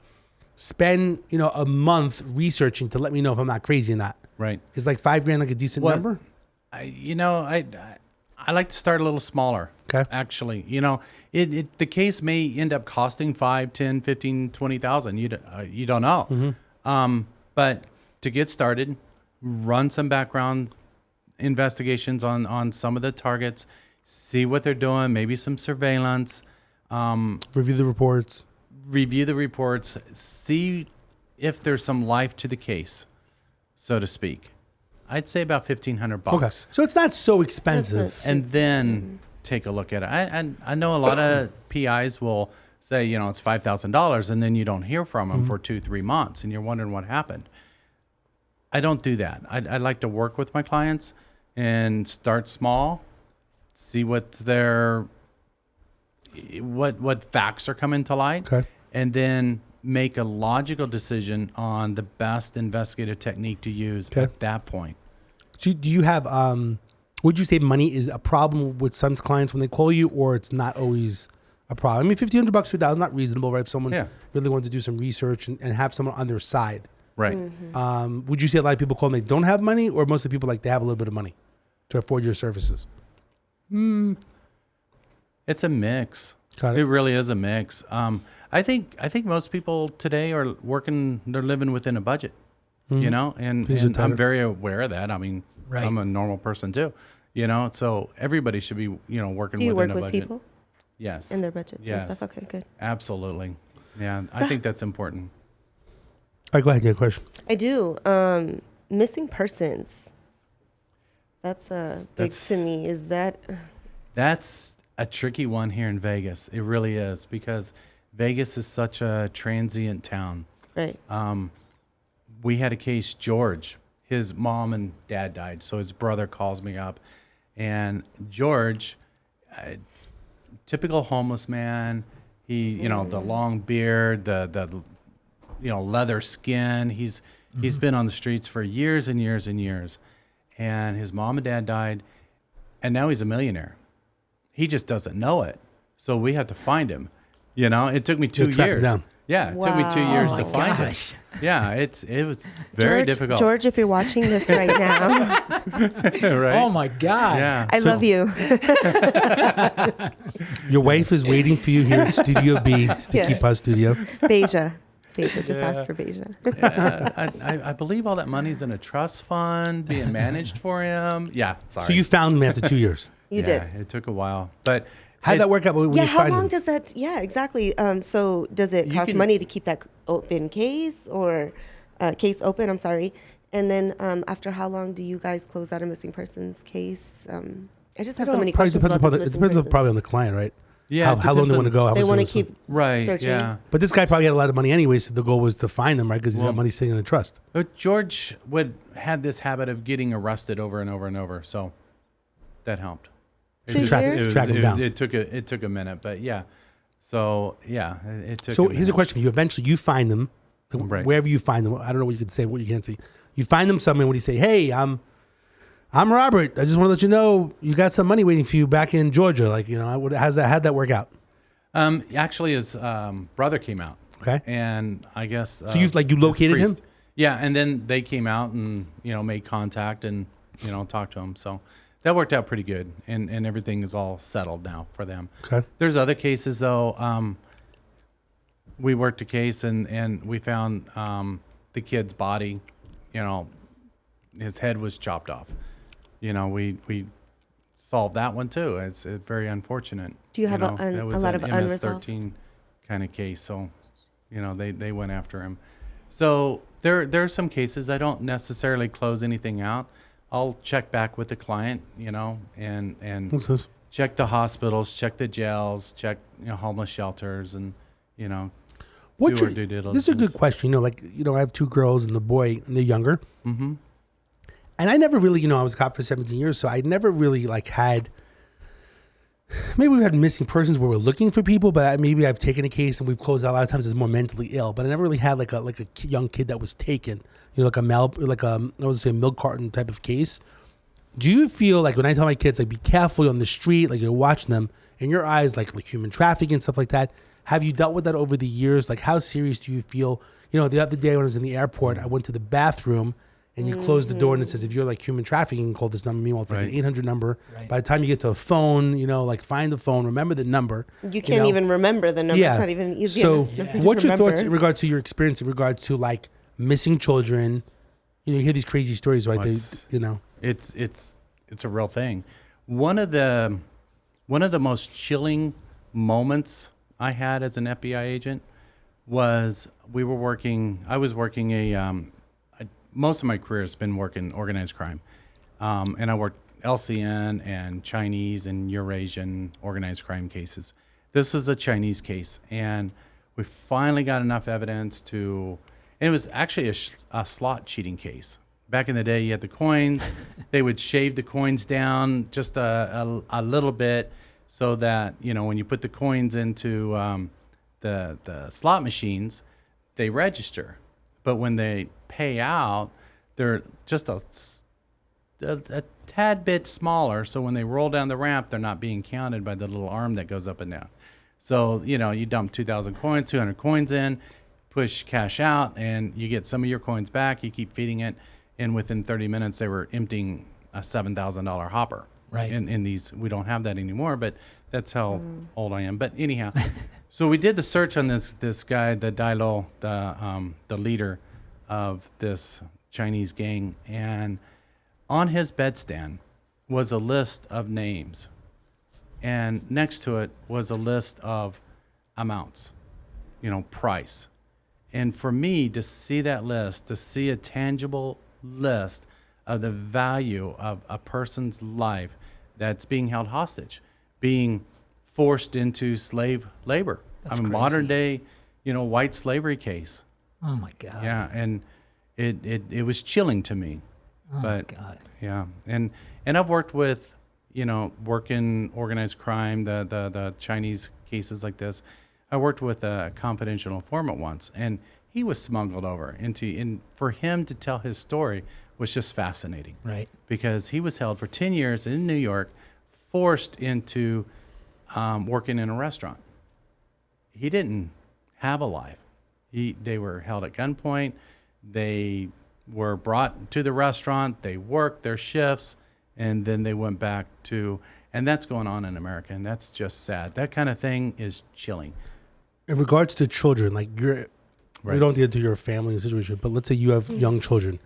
Speaker 1: spend a month researching to let me know if I'm not crazy or not.
Speaker 4: Right.
Speaker 1: Is like $5,000 like a decent number?
Speaker 4: I like to start a little smaller.
Speaker 1: Okay.
Speaker 4: Actually, the case may end up costing 5, 10, 15, 20,000. You don't know. But to get started, run some background investigations on some of the targets, see what they're doing, maybe some surveillance,
Speaker 1: Review the reports.
Speaker 4: See if there's some life to the case, so to speak. I'd say about $1,500.
Speaker 1: Okay. So it's not so expensive.
Speaker 4: And then take a look at it. I know a lot of PIs will say, it's $5,000, and then you don't hear from them for 2-3 months, and you're wondering what happened. I don't do that. I like to work with my clients and start small, see what facts are coming to light,
Speaker 1: Okay.
Speaker 4: and then make a logical decision on the best investigative technique to use at that point.
Speaker 1: So do you have, would you say money is a problem with some clients when they call you, or it's not always a problem? I mean, $1,500, $2,000 is not reasonable, right? If someone really wants to do some research and have someone on their side.
Speaker 4: Right.
Speaker 1: Would you say a lot of people call and they don't have money, or most of the people like they have a little bit of money to afford your services?
Speaker 4: It's a mix.
Speaker 1: Got it.
Speaker 4: It really is a mix. I think most people today are they're living within a budget, and I'm very aware of that. I mean,
Speaker 3: Right.
Speaker 4: I'm a normal person too, so everybody should be, working
Speaker 2: Do you
Speaker 4: within
Speaker 2: work
Speaker 4: a
Speaker 2: with
Speaker 4: budget.
Speaker 2: people
Speaker 4: Yes.
Speaker 2: and their budgets
Speaker 4: Yes.
Speaker 2: and stuff? Okay, good.
Speaker 4: Absolutely. Yeah. I
Speaker 2: So-
Speaker 4: think that's important.
Speaker 1: All right, go ahead. Get a question.
Speaker 2: I do. Missing persons. That's big to me. Is that
Speaker 4: That's a tricky one here in Vegas. It really is, because Vegas is such a transient town.
Speaker 2: right?
Speaker 4: We had a case, George, his mom and dad died. So his brother calls me up, and George, typical homeless man. He, the long beard, the leather skin. He's been on the streets for years and years and years. And his mom and dad died, and now he's a millionaire. He just doesn't know it. So we have to find him. It took me 2
Speaker 1: track him
Speaker 4: years.
Speaker 1: down.
Speaker 4: Yeah, it took me 2 years
Speaker 3: Oh
Speaker 4: to
Speaker 3: my
Speaker 4: find
Speaker 3: gosh.
Speaker 4: him. Yeah, it was very difficult.
Speaker 2: George, if you're watching this right now,
Speaker 4: right?
Speaker 3: Oh my God.
Speaker 4: Yeah.
Speaker 2: I love you.
Speaker 1: Your wife is waiting for you here at Studio B, Sticky
Speaker 2: Yes.
Speaker 1: Puzz Studio.
Speaker 2: Beja. Just ask for Beja.
Speaker 4: I believe all that money's in a trust fund being managed for him. Yeah, sorry.
Speaker 1: So you found him after 2 years.
Speaker 2: You
Speaker 4: yeah,
Speaker 2: did.
Speaker 4: It took a while, but
Speaker 1: How'd that work out when
Speaker 2: Yeah,
Speaker 1: you
Speaker 2: how
Speaker 1: find
Speaker 2: long
Speaker 1: him?
Speaker 2: does that? Yeah, exactly. So does it
Speaker 4: You
Speaker 2: cost
Speaker 4: can-
Speaker 2: money to keep that open case or case open? I'm sorry. And then after how long do you guys close out a missing persons case? I just have so many
Speaker 1: Probably
Speaker 2: questions
Speaker 1: depends
Speaker 2: about
Speaker 1: upon
Speaker 2: this
Speaker 1: it
Speaker 2: missing
Speaker 1: depends
Speaker 2: persons.
Speaker 1: probably on the client, right?
Speaker 4: Yeah,
Speaker 1: How long
Speaker 4: it
Speaker 1: they want
Speaker 4: depends
Speaker 1: to go. How
Speaker 2: They
Speaker 1: much
Speaker 2: want to
Speaker 1: they wanna
Speaker 2: keep
Speaker 4: right,
Speaker 2: searching.
Speaker 4: yeah.
Speaker 1: But this guy probably had a lot of money anyway, so the goal was to find him, right? Because he's got money sitting in a trust.
Speaker 4: But George had this habit of getting arrested over and over and over, so that helped.
Speaker 2: 2
Speaker 1: Track-
Speaker 2: years?
Speaker 1: track him down.
Speaker 4: It took a minute, but yeah. So yeah, it took.
Speaker 1: So
Speaker 4: a
Speaker 1: here's a
Speaker 4: minute.
Speaker 1: question for you. Eventually, you find them,
Speaker 4: Right.
Speaker 1: wherever you find them. I don't know what you can say, what you can't say. You find them somewhere. What do you say? Hey, I'm Robert. I just want to let you know you got some money waiting for you back in Georgia. Like, how'd that work out?
Speaker 4: Actually, his brother came out.
Speaker 1: Okay.
Speaker 4: And I guess
Speaker 1: So you located him?
Speaker 4: Yeah, and then they came out and made contact and talked to him. So that worked out pretty good, and everything is all settled now for them.
Speaker 1: Okay.
Speaker 4: There's other cases though. We worked a case and we found the kid's body. His head was chopped off. We solved that one too. It's very unfortunate.
Speaker 2: Do you have a
Speaker 4: That was
Speaker 2: lot
Speaker 4: an
Speaker 2: of unresolved?
Speaker 4: MS-13 kind of case. So, they went after him. So there are some cases I don't necessarily close anything out. I'll check back with the client, and
Speaker 1: What's this?
Speaker 4: check the hospitals, check the jails, check homeless shelters, and you know,
Speaker 1: What's
Speaker 4: do our
Speaker 1: your,
Speaker 4: due
Speaker 1: this is a good
Speaker 4: diligence.
Speaker 1: question. I have two girls and the boy, and they're younger. Mm-hmm. And I never really, I was a cop for 17 years, so I never really had. Maybe we had missing persons where we're looking for people, but maybe I've taken a case and we've closed out a lot of times as more mentally ill. But I never really had like a young kid that was taken, like I would say a milk carton type of case. Do you feel like when I tell my kids be careful on the street, like you're watching them, in your eyes like human trafficking and stuff like that? Have you dealt with that over the years? Like how serious do you feel? The other day when I was in the airport, I went to the bathroom. And you close the door and it says, if you're human trafficking, call this number. Meanwhile, it's an 800 number. Right. By the time you get to a phone, find the phone, remember the number.
Speaker 2: You can't even remember the number. It's not even easy enough for you to
Speaker 1: what's your
Speaker 2: remember.
Speaker 1: thoughts in regards to your experience in regards to missing children? You hear these crazy stories, right?
Speaker 4: It's a real thing. One of the most chilling moments I had as an FBI agent was I was working most of my career has been working organized crime. And I worked LCN and Chinese and Eurasian organized crime cases. This is a Chinese case. And we finally got enough evidence and it was actually a slot cheating case. Back in the day, you had the coins. They would shave the coins down just a little bit so that, when you put the coins into the slot machines, they register. But when they pay out, they're just a tad bit smaller. So when they roll down the ramp, they're not being counted by the little arm that goes up and down. So, you dump 2,000 coins, 200 coins in, push cash out, and you get some of your coins back. You keep feeding it. And within 30 minutes, they were emptying a $7,000 hopper.
Speaker 3: Right.
Speaker 4: In these, we don't have that anymore, but that's how old I am. But anyhow, so we did the search on this guy, the Dailo, the leader of this Chinese gang, and on his bedstand was a list of names, and next to it was a list of amounts, price. And for me to see that list, to see a tangible list of the value of a person's life that's being held hostage, being forced into slave labor.
Speaker 3: That's
Speaker 4: modern day, white slavery case.
Speaker 3: Oh my God.
Speaker 4: Yeah, and it was chilling to me.
Speaker 3: Oh
Speaker 4: but
Speaker 3: my God.
Speaker 4: yeah, and I've worked with, working organized crime, the Chinese cases like this. I worked with a confidential informant once, and he was smuggled over and for him to tell his story was just fascinating.
Speaker 3: Right.
Speaker 4: Because he was held for 10 years in New York, forced into working in a restaurant. He didn't have a life. They were held at gunpoint. They were brought to the restaurant. They worked their shifts, and then they went back and that's going on in America, and that's just sad. That kind of thing is chilling.
Speaker 1: In regards to children, we don't get into your family situation, but let's say you have young children.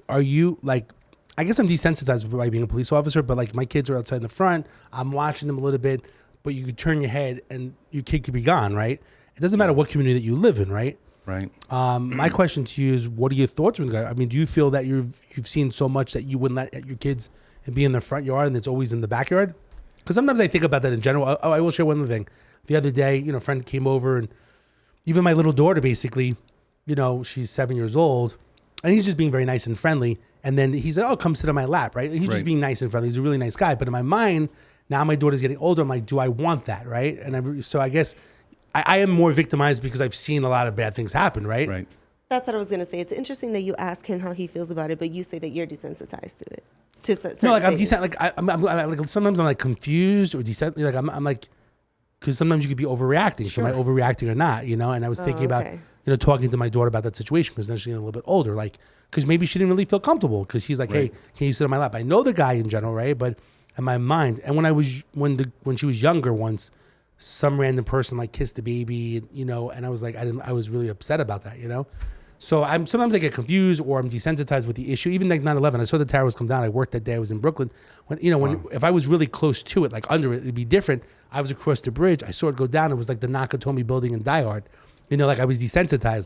Speaker 1: Are you I guess I'm desensitized by being a police officer, but my kids are outside in the front. I'm watching them a little bit, but you could turn your head and your kid could be gone, right? It doesn't matter what community that you live in, right?
Speaker 4: Right.
Speaker 1: My question to you is, what are your thoughts on that? I mean, do you feel that you've seen so much that you wouldn't let your kids be in the front yard and it's always in the backyard? Because sometimes I think about that in general. I will share one other thing. The other day, a friend came over, and even my little daughter, basically, she's 7 years old, and he's just being very nice and friendly. And then he said, "Oh, come sit on my lap," right? He's just being nice and friendly. He's a really nice guy. But in my mind, now my daughter's getting older. I'm like, do I want that, right? And so I guess I am more victimized because I've seen a lot of bad things happen, right?
Speaker 4: Right.
Speaker 2: That's what I was going to say. It's interesting that you ask him how he feels about it, but you say that you're desensitized to it. To certain
Speaker 1: I'm
Speaker 2: things.
Speaker 1: I'm sometimes I'm confused or desensitized. I'm like, because sometimes you could be overreacting. So am I overreacting or not? And I was thinking about, talking to my daughter about that situation, because then she's getting a little bit older, because maybe she didn't really feel comfortable, because he's like, "Hey, can you sit on my lap?" I know the guy in general, right? But in my mind, and when she was younger, once some random person kissed the baby, and I was like, I was really upset about that, So sometimes I get confused, or I'm desensitized with the issue. Even 9/11, I saw the towers come down. I worked that day. I was in Brooklyn. If I was really close to it, under it, it'd be different. I was across the bridge. I saw it go down. It was like the Nakatomi building in Die Hard. I was desensitized.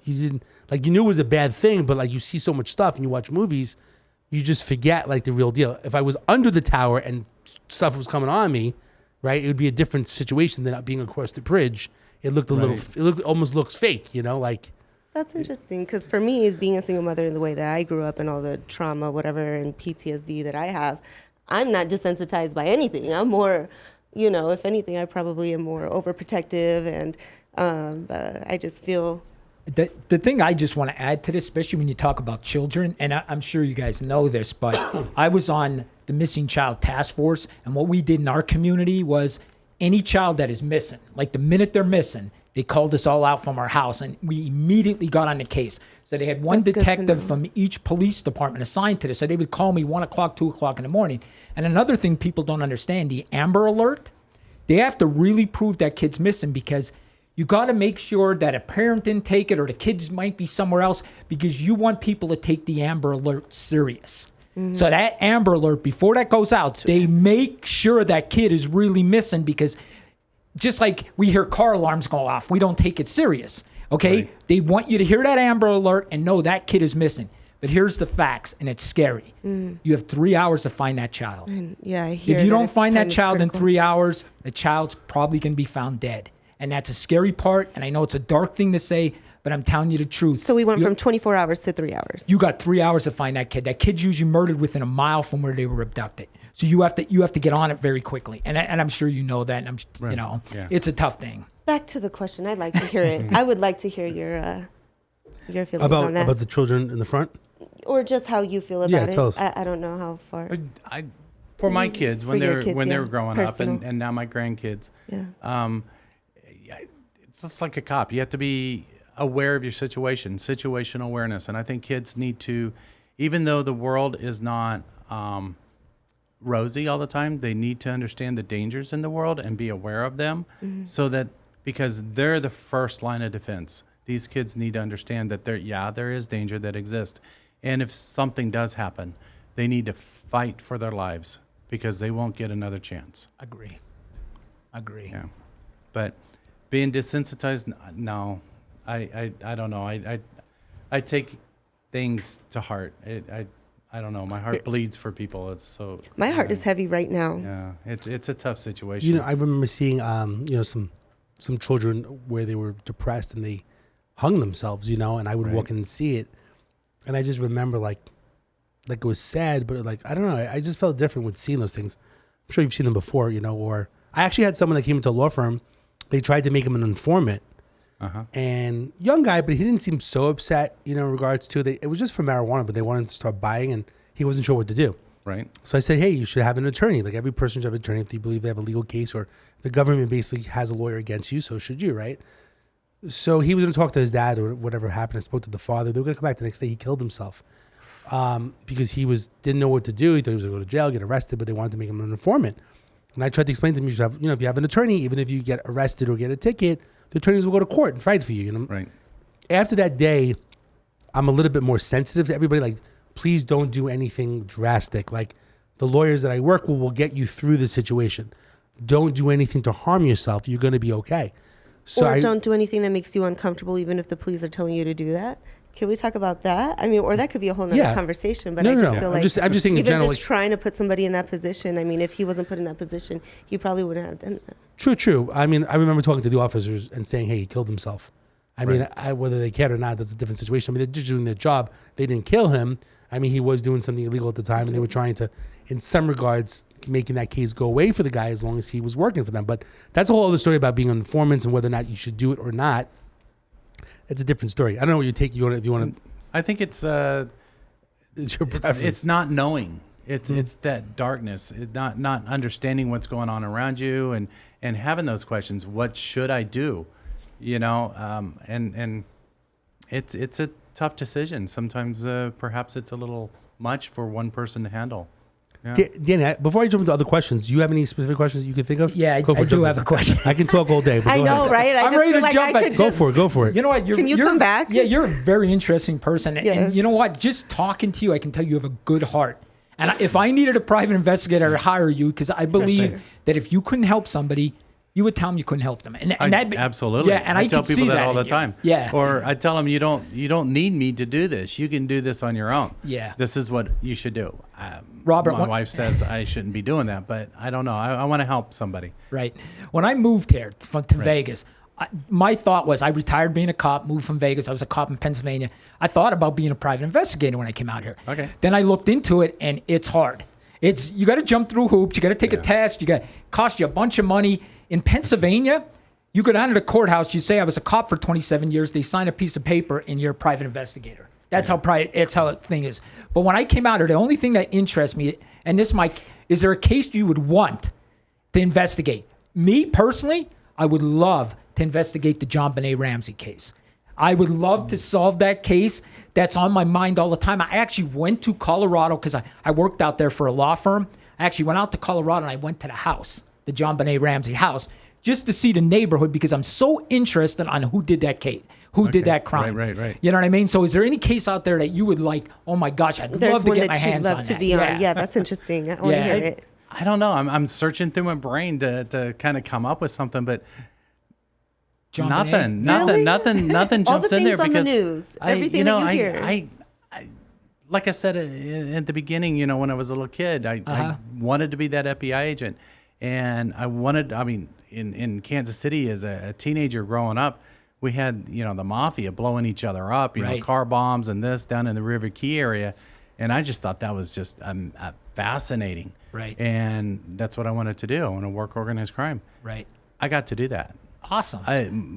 Speaker 1: You knew it was a bad thing, but you see so much stuff and you watch movies, you just forget the real deal. If I was under the tower and stuff was coming on me, right, it would be a different situation than being across the bridge it looked a little,
Speaker 4: Right.
Speaker 1: it looked almost looks fake, you know, like.
Speaker 2: That's interesting because for me, being a single mother in the way that I grew up and all the trauma, whatever, and PTSD that I have, I'm not desensitized by anything. I'm more, if anything, I probably am more overprotective, and I just feel.
Speaker 3: The thing I just want to add to this, especially when you talk about children, and I'm sure you guys know this, but I was on the Missing Child Task Force, and what we did in our community was any child that is missing, like the minute they're missing, they called us all out from our house, and we immediately got on the case. So they had one
Speaker 2: That's good to
Speaker 3: detective
Speaker 2: know.
Speaker 3: from each police department assigned to this. So they would call me 1 o'clock, 2 o'clock in the morning. And another thing people don't understand, the Amber Alert, they have to really prove that kid's missing because you got to make sure that a parent didn't take it or the kids might be somewhere else because you want people to take the Amber Alert serious. So that Amber Alert, before that goes out, they make sure that kid is really missing because just like we hear car alarms go off, we don't take it serious. Okay?
Speaker 4: Right.
Speaker 3: They want you to hear that Amber Alert and know that kid is missing. But here's the facts, and it's scary. You have 3 hours to find that child.
Speaker 2: Yeah, I hear
Speaker 3: If you
Speaker 2: that
Speaker 3: don't find
Speaker 2: time
Speaker 3: that
Speaker 2: is
Speaker 3: child in
Speaker 2: critical.
Speaker 3: 3 hours, the child's probably going to be found dead. And that's a scary part. And I know it's a dark thing to say, but I'm telling you the truth.
Speaker 2: So we went
Speaker 3: You-
Speaker 2: from 24 hours to 3 hours.
Speaker 3: You got 3 hours to find that kid. That kid's usually murdered within a mile from where they were abducted. So you have to get on it very quickly. And I'm sure you know that. And
Speaker 4: Right. Yeah.
Speaker 3: it's a tough thing.
Speaker 2: Back to the question. I'd like to hear it. I would like to hear your feelings on that.
Speaker 1: About the children in the front.
Speaker 2: Or just how you feel
Speaker 1: Yeah,
Speaker 2: about it.
Speaker 1: tell us.
Speaker 2: I don't know how far.
Speaker 4: For my kids
Speaker 2: For
Speaker 4: when
Speaker 2: your
Speaker 4: they're
Speaker 2: kids,
Speaker 4: when they
Speaker 2: yeah,
Speaker 4: were growing
Speaker 2: personal.
Speaker 4: up, and now my grandkids,
Speaker 2: Yeah.
Speaker 4: it's just like a cop. You have to be aware of your situation, situational awareness, and I think kids need to, even though the world is not rosy all the time, they need to understand the dangers in the world and be aware of them, so that because they're the first line of defense. These kids need to understand that there is danger that exists, and if something does happen, they need to fight for their lives because they won't get another chance.
Speaker 3: Agree.
Speaker 4: Yeah, but being desensitized, no, I don't know. I take things to heart. I don't know. My heart bleeds for people. It's so.
Speaker 2: My heart is heavy right now.
Speaker 4: Yeah, it's a tough situation.
Speaker 1: You know, I remember seeing, some children where they were depressed and they hung themselves, and I would walk in and see it. And I just remember like it was sad, but like, I don't know. I just felt different with seeing those things. I'm sure you've seen them before, or I actually had someone that came into a law firm. They tried to make him an informant. And young guy, but he didn't seem so upset, in regards to it was just for marijuana, but they wanted to start buying and he wasn't sure what to do.
Speaker 4: Right.
Speaker 1: So I said, hey, you should have an attorney. Like every person should have an attorney if they believe they have a legal case or the government basically has a lawyer against you. So should you, right? So he was going to talk to his dad or whatever happened. I spoke to the father. They were going to come back the next day. He killed himself because he didn't know what to do. He thought he was going to go to jail, get arrested, but they wanted to make him an informant. And I tried to explain to him, you should have, if you have an attorney, even if you get arrested or get a ticket, the attorneys will go to court and fight for you.
Speaker 4: Right.
Speaker 1: After that day, I'm a little bit more sensitive to everybody. Like, please don't do anything drastic. Like, the lawyers that I work with will get you through the situation. Don't do anything to harm yourself. You're going to be okay. So
Speaker 2: Or don't do anything that makes you uncomfortable, even if the police are telling you to do that. Can we talk about that? I mean, or that could be a whole nother
Speaker 1: Yeah.
Speaker 2: conversation. But
Speaker 1: No,
Speaker 2: I
Speaker 1: no,
Speaker 2: just
Speaker 1: no.
Speaker 2: feel
Speaker 1: I'm
Speaker 2: like
Speaker 1: just saying in
Speaker 2: even
Speaker 1: general,
Speaker 2: just
Speaker 1: like-
Speaker 2: trying to put somebody in that position. I mean, if he wasn't put in that position, he probably wouldn't have done that.
Speaker 1: True. I mean, I remember talking to the officers and saying, hey, he killed himself. I mean, whether they cared or not, that's a different situation. I mean, they're just doing their job. They didn't kill him. I mean, he was doing something illegal at the time, and they were trying to, in some regards, making that case go away for the guy as long as he was working for them. But that's a whole other story about being informants and whether or not you should do it or not. It's a different story. I don't know what you take. If you want to,
Speaker 4: I think it's
Speaker 1: your preference.
Speaker 4: it's not knowing. It's that darkness. Not understanding what's going on around you and having those questions. What should I do? And it's a tough decision. Sometimes perhaps it's a little much for one person to handle. Yeah.
Speaker 1: Danny, before I jump into other questions, do you have any specific questions that you can think of?
Speaker 3: Yeah, I
Speaker 1: Go for it,
Speaker 3: do
Speaker 1: jump
Speaker 3: have
Speaker 1: in.
Speaker 3: a question.
Speaker 1: I can talk all day. But
Speaker 2: I
Speaker 1: go
Speaker 2: know,
Speaker 1: ahead.
Speaker 2: right? I
Speaker 3: I'm
Speaker 2: just
Speaker 3: ready
Speaker 2: feel
Speaker 3: to
Speaker 2: like
Speaker 3: jump
Speaker 2: I
Speaker 3: in.
Speaker 2: could
Speaker 1: Go
Speaker 2: just,
Speaker 1: for it. Go for it.
Speaker 3: You know what?
Speaker 2: Can you come back?
Speaker 3: Yeah, you're a very interesting person.
Speaker 2: Yes.
Speaker 3: And you know what? Just talking to you, I can tell you have a good heart. And if I needed a private investigator, I'd hire you because I believe
Speaker 2: sure.
Speaker 3: that if you couldn't help somebody, you would tell them you couldn't help them. And that
Speaker 4: Absolutely.
Speaker 3: Yeah, and I
Speaker 4: tell
Speaker 3: could
Speaker 4: people
Speaker 3: see
Speaker 4: that all
Speaker 3: in
Speaker 4: the
Speaker 3: you.
Speaker 4: time.
Speaker 3: Yeah.
Speaker 4: Or I tell them you don't need me to do this. You can do this on your own.
Speaker 3: Yeah.
Speaker 4: This is what you should do.
Speaker 3: Robert,
Speaker 4: my wife says I shouldn't be doing that, but I don't know. I want to help somebody.
Speaker 3: Right. When I moved here to Vegas, my thought was I retired being a cop, moved from Vegas. I was a cop in Pennsylvania. I thought about being a private investigator when I came out here.
Speaker 4: Okay.
Speaker 3: Then I looked into it, and it's hard. You got to jump through hoops. You got to take a test. Cost you a bunch of money. In Pennsylvania, you go down to the courthouse. You say I was a cop for 27 years. They sign a piece of paper, and you're a private investigator. That's how the thing is. But when I came out here, the only thing that interests me, and this, Mike, is there a case you would want to investigate? Me personally, I would love to investigate the John Benet Ramsey case. I would love to solve that case. That's on my mind all the time. I actually went to Colorado because I worked out there for a law firm. I actually went out to Colorado and I went to the house, the John Benet Ramsey house, just to see the neighborhood because I'm so interested on who did that case, who did that crime.
Speaker 4: Right.
Speaker 3: You know what I mean? So is there any case out there that you would like, oh my gosh, I'd love to get my hands on that?
Speaker 2: There's one that you'd love to be on. Yeah, that's interesting. I want to hear it.
Speaker 4: I don't know. I'm searching through my brain to kind of come up with something, but nothing
Speaker 2: All the
Speaker 4: jumps in there
Speaker 2: things on
Speaker 4: because
Speaker 2: the news, everything that you hear.
Speaker 4: I like I said at the beginning, when I was a little kid, I wanted to be that FBI agent, and in Kansas City as a teenager growing up, we had the mafia blowing each other up, car bombs and this down in the River Key area, and I just thought that was just fascinating.
Speaker 3: Right.
Speaker 4: And that's what I wanted to do. I want to work organized crime.
Speaker 3: Right.
Speaker 4: I got to do that.
Speaker 3: Awesome.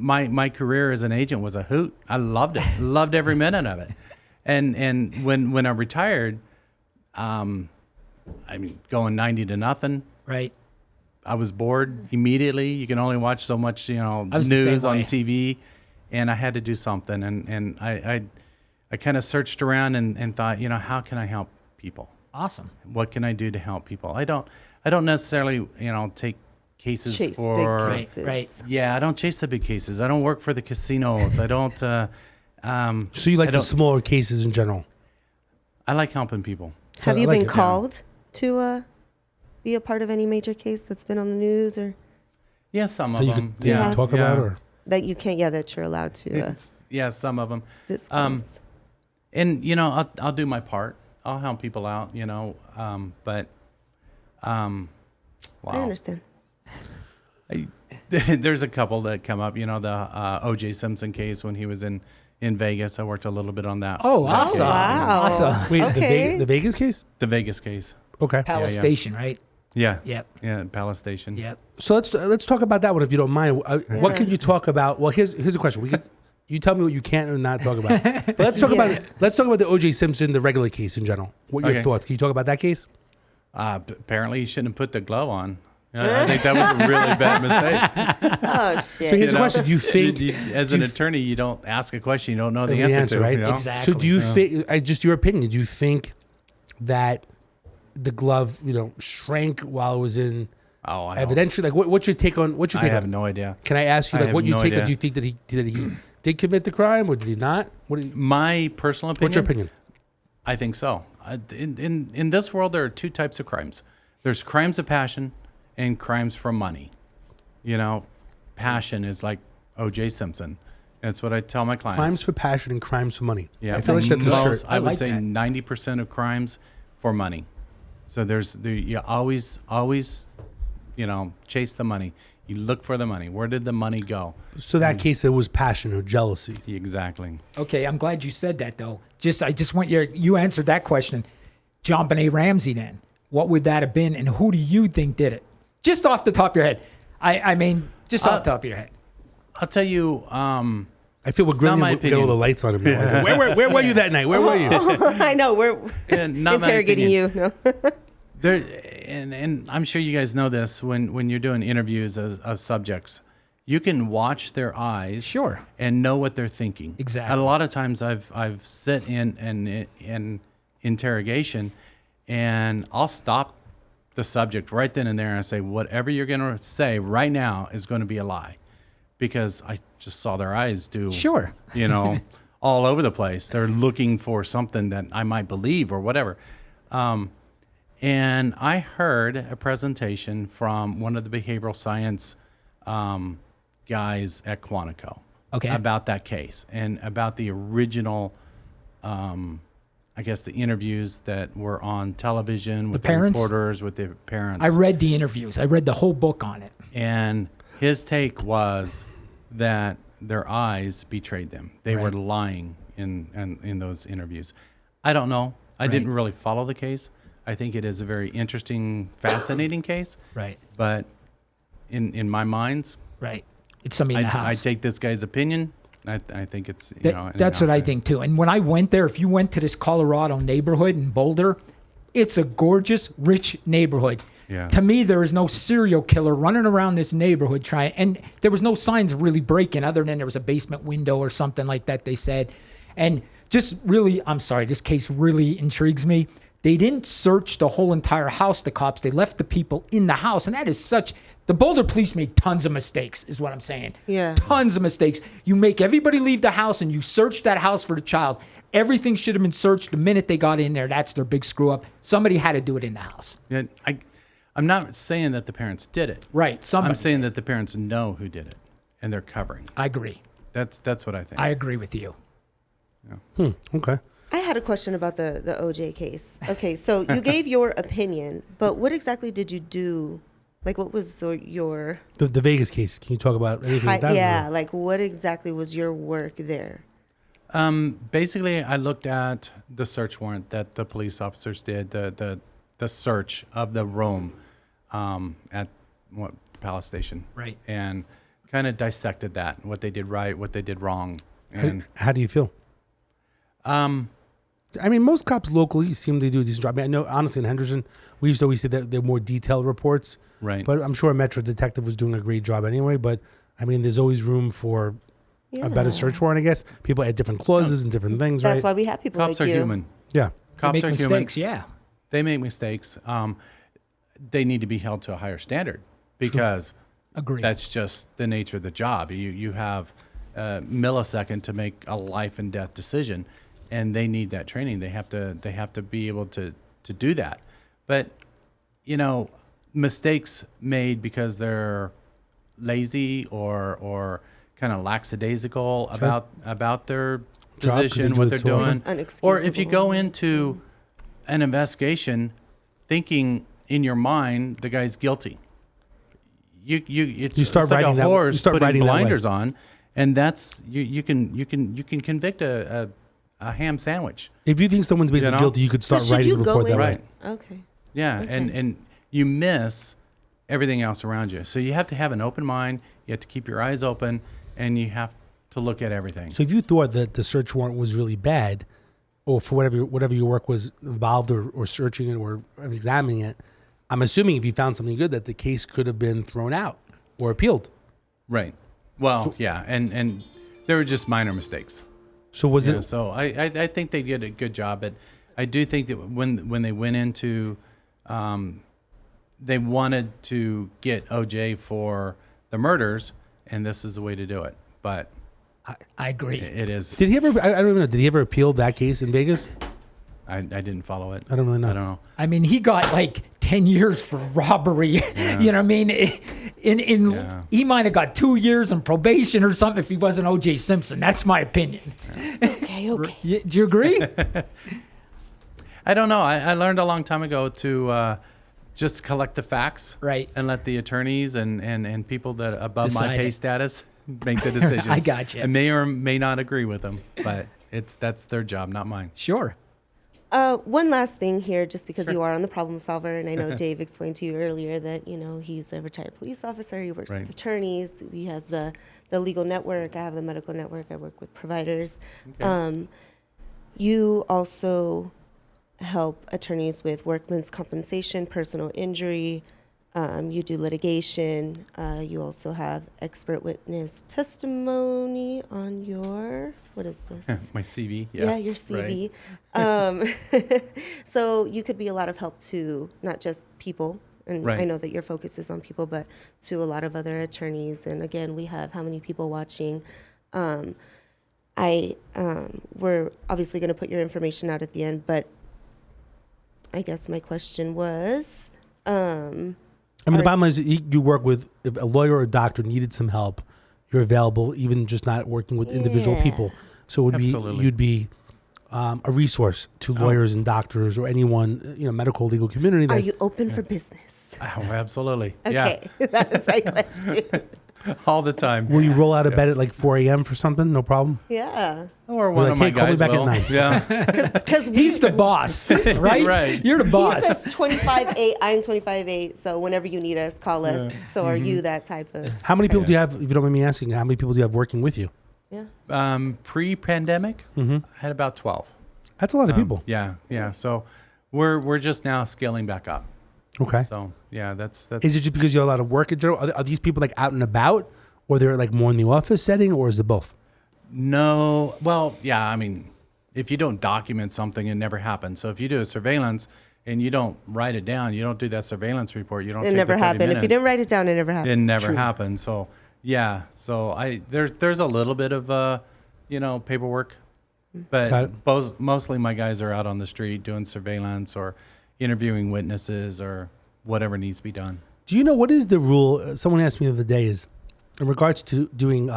Speaker 4: My career as an agent was a hoot. I loved it. Loved every minute of it. And when I retired, going 90-0.
Speaker 3: Right.
Speaker 4: I was bored immediately. You can only watch so much, news on TV, and I had to do something. And I kind of searched around and thought, how can I help people?
Speaker 3: Awesome.
Speaker 4: What can I do to help people? I don't necessarily, take cases
Speaker 2: Chase
Speaker 4: for
Speaker 2: big cases.
Speaker 3: Right.
Speaker 4: Yeah, I don't chase the big cases. I don't work for the casinos. I don't.
Speaker 1: So you like the smaller cases in general?
Speaker 4: I like helping people.
Speaker 2: Have you
Speaker 1: like
Speaker 2: been
Speaker 1: it,
Speaker 2: called to be a part of any major case that's been on the news or
Speaker 4: Yeah, some
Speaker 1: That
Speaker 4: of
Speaker 1: you
Speaker 4: them.
Speaker 1: could talk about, or
Speaker 2: that you can't? Yeah, that you're allowed to
Speaker 4: Yeah, some of them.
Speaker 2: discuss.
Speaker 4: And I'll do my part. I'll help people out. But wow.
Speaker 2: I understand.
Speaker 4: There's a couple that come up. The O.J. Simpson case when he was in Vegas. I worked a little bit on that.
Speaker 3: Oh,
Speaker 4: that
Speaker 3: awesome.
Speaker 4: case.
Speaker 2: Wow.
Speaker 3: Awesome.
Speaker 1: wait,
Speaker 2: Okay.
Speaker 1: the Vegas case?
Speaker 4: The Vegas case.
Speaker 1: Okay.
Speaker 3: Palace
Speaker 4: yeah.
Speaker 3: Station, right?
Speaker 4: Yeah.
Speaker 3: Yep.
Speaker 4: Yeah, Palace Station.
Speaker 3: Yep.
Speaker 1: So let's talk about that one if you don't mind. What can you talk about? Well, here's a question. You tell me what you can and not talk about. But let's talk about the O.J. Simpson, the regular case in general. What are your
Speaker 4: Okay.
Speaker 1: thoughts? Can you talk about that case?
Speaker 4: Apparently, you shouldn't have put the glove on. I think that was a really bad mistake.
Speaker 2: Oh
Speaker 1: So
Speaker 2: shit!
Speaker 1: here's the question: do you think,
Speaker 4: As an attorney, you don't ask a question you don't know the
Speaker 1: The
Speaker 4: answer
Speaker 1: answer,
Speaker 4: to.
Speaker 1: right?
Speaker 3: Exactly.
Speaker 1: So do you think? Just your opinion. Do you think that the glove, shrank while it was in
Speaker 4: Oh, I don't.
Speaker 1: evidentiary? Like, what's your take on? What's your
Speaker 4: I
Speaker 1: take
Speaker 4: have
Speaker 1: on?
Speaker 4: no idea.
Speaker 1: Can I ask you,
Speaker 4: I
Speaker 1: like,
Speaker 4: have
Speaker 1: what you
Speaker 4: no
Speaker 1: take on?
Speaker 4: idea.
Speaker 1: Do you think that he did commit the crime, or did he not? What do you,
Speaker 4: My personal opinion.
Speaker 1: what's your opinion?
Speaker 4: I think so. In this world, there are two types of crimes. There's crimes of passion and crimes for money. Passion is like O.J. Simpson. That's what I tell my clients.
Speaker 1: Crimes for passion and crimes for money.
Speaker 4: Yeah,
Speaker 1: I feel like that's a
Speaker 4: most,
Speaker 1: shirt.
Speaker 4: I would
Speaker 3: like
Speaker 4: say
Speaker 3: that.
Speaker 4: 90% of crimes for money. So you always, chase the money. You look for the money. Where did the money go?
Speaker 1: So that case, it was passion or jealousy.
Speaker 4: Exactly.
Speaker 3: Okay, I'm glad you said that though. I just want you answered that question. John Benet Ramsey then. What would that have been and who do you think did it? Just off the top of your head. Just off the top of your head.
Speaker 4: I'll tell you.
Speaker 1: I feel we're
Speaker 4: It's not
Speaker 1: grilling
Speaker 4: my
Speaker 1: him. We got all
Speaker 4: opinion.
Speaker 1: the lights on him. Now. Like, where were you that night? Where were you?
Speaker 2: I know we're
Speaker 4: Not my
Speaker 2: interrogating
Speaker 4: opinion.
Speaker 2: you. No.
Speaker 4: There, and I'm sure you guys know this when you're doing interviews of subjects, you can watch their eyes,
Speaker 3: Sure.
Speaker 4: and know what they're thinking.
Speaker 3: Exactly.
Speaker 4: And a lot of times I've sit in interrogation, and I'll stop the subject right then and there, and I say, whatever you're going to say right now is going to be a lie, because I just saw their eyes do.
Speaker 3: Sure.
Speaker 4: All over the place. They're looking for something that I might believe or whatever. And I heard a presentation from one of the behavioral science guys at Quantico
Speaker 3: Okay.
Speaker 4: about that case and about the original, I guess, the interviews that were on television with the
Speaker 3: parents?
Speaker 4: reporters, with the parents.
Speaker 3: I read the interviews. I read the whole book on it.
Speaker 4: And his take was that their eyes betrayed them. They were lying in those interviews. I don't know. I didn't really follow the case. I think it is a very interesting, fascinating case.
Speaker 3: Right.
Speaker 4: But in my minds,
Speaker 3: Right. It's somebody in the house.
Speaker 4: I take this guy's opinion. I think it's,
Speaker 3: That's what I think too. And when I went there, if you went to this Colorado neighborhood in Boulder, it's a gorgeous, rich neighborhood.
Speaker 4: Yeah.
Speaker 3: To me, there is no serial killer running around this neighborhood trying, and there was no signs of really breaking other than there was a basement window or something like that, they said. And just really, I'm sorry, this case really intrigues me. They didn't search the whole entire house, the cops. They left the people in the house. And that is the Boulder police made tons of mistakes, is what I'm saying.
Speaker 2: Yeah.
Speaker 3: Tons of mistakes. You make everybody leave the house and you search that house for the child. Everything should have been searched the minute they got in there. That's their big screw up. Somebody had to do it in the house.
Speaker 4: Yeah, I'm not saying that the parents did it.
Speaker 3: Right. Somebody.
Speaker 4: I'm saying that the parents know who did it, and they're covering.
Speaker 3: I agree.
Speaker 4: That's what I think.
Speaker 3: I agree with you.
Speaker 1: Okay.
Speaker 2: I had a question about the OJ case. Okay, so you gave your opinion, but what exactly did you do? Like, what was your
Speaker 1: The Vegas case. Can you talk about anything like that?
Speaker 2: yeah, like what exactly was your work there?
Speaker 4: Basically, I looked at the search warrant that the police officers did, the search of the room at Palace Station.
Speaker 3: Right.
Speaker 4: And kind of dissected that, what they did right, what they did wrong. And
Speaker 1: How do you feel? I mean, most cops locally seem to do a decent job. I mean, I know, honestly, in Henderson, we used to always say that they're more detailed reports.
Speaker 4: Right.
Speaker 1: But I'm sure a Metro detective was doing a great job anyway. But, I mean, there's always room for a better search warrant, I guess. People add different clauses and different things,
Speaker 2: That's
Speaker 1: right?
Speaker 2: why we have people
Speaker 4: cops
Speaker 2: like
Speaker 4: are
Speaker 2: you.
Speaker 4: human.
Speaker 1: Yeah.
Speaker 4: Cops
Speaker 3: They
Speaker 4: are
Speaker 3: make
Speaker 4: human.
Speaker 3: mistakes, yeah.
Speaker 4: They make mistakes. They need to be held to a higher standard because
Speaker 3: Agreed.
Speaker 4: that's just the nature of the job. You have a millisecond to make a life and death decision, and they need that training. They have to be able to do that. But mistakes made because they're lazy or kind of lackadaisical about their
Speaker 1: Job, 'cause they
Speaker 4: position,
Speaker 1: do
Speaker 4: what
Speaker 1: it
Speaker 4: they're
Speaker 1: too often.
Speaker 4: doing, or if you
Speaker 2: Unexcusable.
Speaker 4: go into an investigation thinking in your mind the guy's guilty, it's
Speaker 1: start
Speaker 4: it's like
Speaker 1: writing
Speaker 4: a
Speaker 1: that- you
Speaker 4: horse
Speaker 1: start
Speaker 4: putting
Speaker 1: writing that way.
Speaker 4: blinders on, and that's you can convict a ham sandwich.
Speaker 1: If you think someone's basically guilty, you could
Speaker 2: So
Speaker 1: start
Speaker 2: should
Speaker 1: writing
Speaker 2: you
Speaker 1: the
Speaker 2: go
Speaker 1: report that
Speaker 2: in?
Speaker 1: way.
Speaker 4: Right.
Speaker 2: Okay.
Speaker 4: Yeah,
Speaker 2: Okay.
Speaker 4: and you miss everything else around you. So you have to have an open mind. You have to keep your eyes open, and you have to look at everything.
Speaker 1: So if you thought that the search warrant was really bad, or for whatever your work was involved or searching it or examining it, I'm assuming if you found something good that the case could have been thrown out or appealed.
Speaker 4: Right. Well, yeah, and there were just minor mistakes.
Speaker 1: So was it?
Speaker 4: So I think they did a good job, but I do think that when they went into, they wanted to get OJ for the murders, and this is the way to do it. But
Speaker 3: I agree.
Speaker 4: it is.
Speaker 1: Did he ever? I don't even know. Did he ever appeal that case in Vegas?
Speaker 4: I didn't follow it.
Speaker 1: I don't really know.
Speaker 4: I don't know.
Speaker 3: I mean, he got like 10 years for robbery. You know what I mean?
Speaker 4: Yeah.
Speaker 3: He might have got 2 years in probation or something if he wasn't O.J. Simpson. That's my opinion.
Speaker 2: Okay.
Speaker 3: Do you agree?
Speaker 4: I don't know. I learned a long time ago to just collect the facts,
Speaker 3: Right.
Speaker 4: and let the attorneys and people that above my
Speaker 3: Decide
Speaker 4: pay
Speaker 3: it.
Speaker 4: status make the decisions.
Speaker 3: I gotcha.
Speaker 4: I may or may not agree with them, but that's their job, not mine.
Speaker 3: Sure.
Speaker 2: One last thing here, just because you are on the problem solver, and I know Dave explained to you earlier that he's a retired police officer. He works
Speaker 4: Right.
Speaker 2: with attorneys. He has the legal network. I have the medical network. I work with providers.
Speaker 4: Okay.
Speaker 2: You also help attorneys with workman's compensation, personal injury. You do litigation. You also have expert witness testimony on your, what is this?
Speaker 4: My CV.
Speaker 2: Yeah, your CV. So you could be a lot of help to not just people, and I
Speaker 4: Right.
Speaker 2: know that your focus is on people, but to a lot of other attorneys. And again, we have how many people watching? We're obviously going to put your information out at the end, but I guess my question was,
Speaker 1: I mean, the bottom line is you work with, if a lawyer or a doctor needed some help, you're available, even just not working with individual
Speaker 2: Yeah.
Speaker 1: people. So it would
Speaker 4: Absolutely.
Speaker 1: you'd be a resource to lawyers and doctors or anyone, medical legal community.
Speaker 2: are you open for business?
Speaker 4: Oh, absolutely.
Speaker 2: Okay, that was my question.
Speaker 4: all the time.
Speaker 1: Will you roll out of bed
Speaker 4: Yes.
Speaker 1: at like 4 a.m. for something? No problem.
Speaker 2: Yeah.
Speaker 4: Or one
Speaker 1: like,
Speaker 4: of my
Speaker 1: "Hey, call me
Speaker 4: guys
Speaker 1: back at
Speaker 4: will.
Speaker 1: 9."
Speaker 4: Yeah.
Speaker 2: Because
Speaker 3: He's the boss, right?
Speaker 4: Right.
Speaker 3: You're the
Speaker 2: He
Speaker 3: boss.
Speaker 2: says 25/8. I'm 25/8. So whenever you need us, call us. So are you that type of?
Speaker 1: How many people do you have, if you don't mind me asking, how many people do you have working with you?
Speaker 2: Yeah.
Speaker 4: Pre-pandemic, I had about 12.
Speaker 1: That's a lot of people.
Speaker 4: Yeah. So we're just now scaling back up.
Speaker 1: Okay.
Speaker 4: So yeah, that's
Speaker 1: Is it just because you have a lot of work in general? Are these people like out and about, or they're like more in the office setting, or is it both?
Speaker 4: No. Well, yeah. I mean, if you don't document something, it never happens. So if you do a surveillance and you don't write it down, you don't do that surveillance report, you don't.
Speaker 2: It
Speaker 4: take
Speaker 2: never
Speaker 4: the 30
Speaker 2: happened. If you
Speaker 4: minutes,
Speaker 2: didn't write it down, it never happened.
Speaker 4: it never happened. So yeah. So there's a little bit of paperwork,
Speaker 1: Got
Speaker 4: but
Speaker 1: it.
Speaker 4: mostly my guys are out on the street doing surveillance or interviewing witnesses or whatever needs to be done.
Speaker 1: Do you know what is the rule? Someone asked me the other day is in regards to doing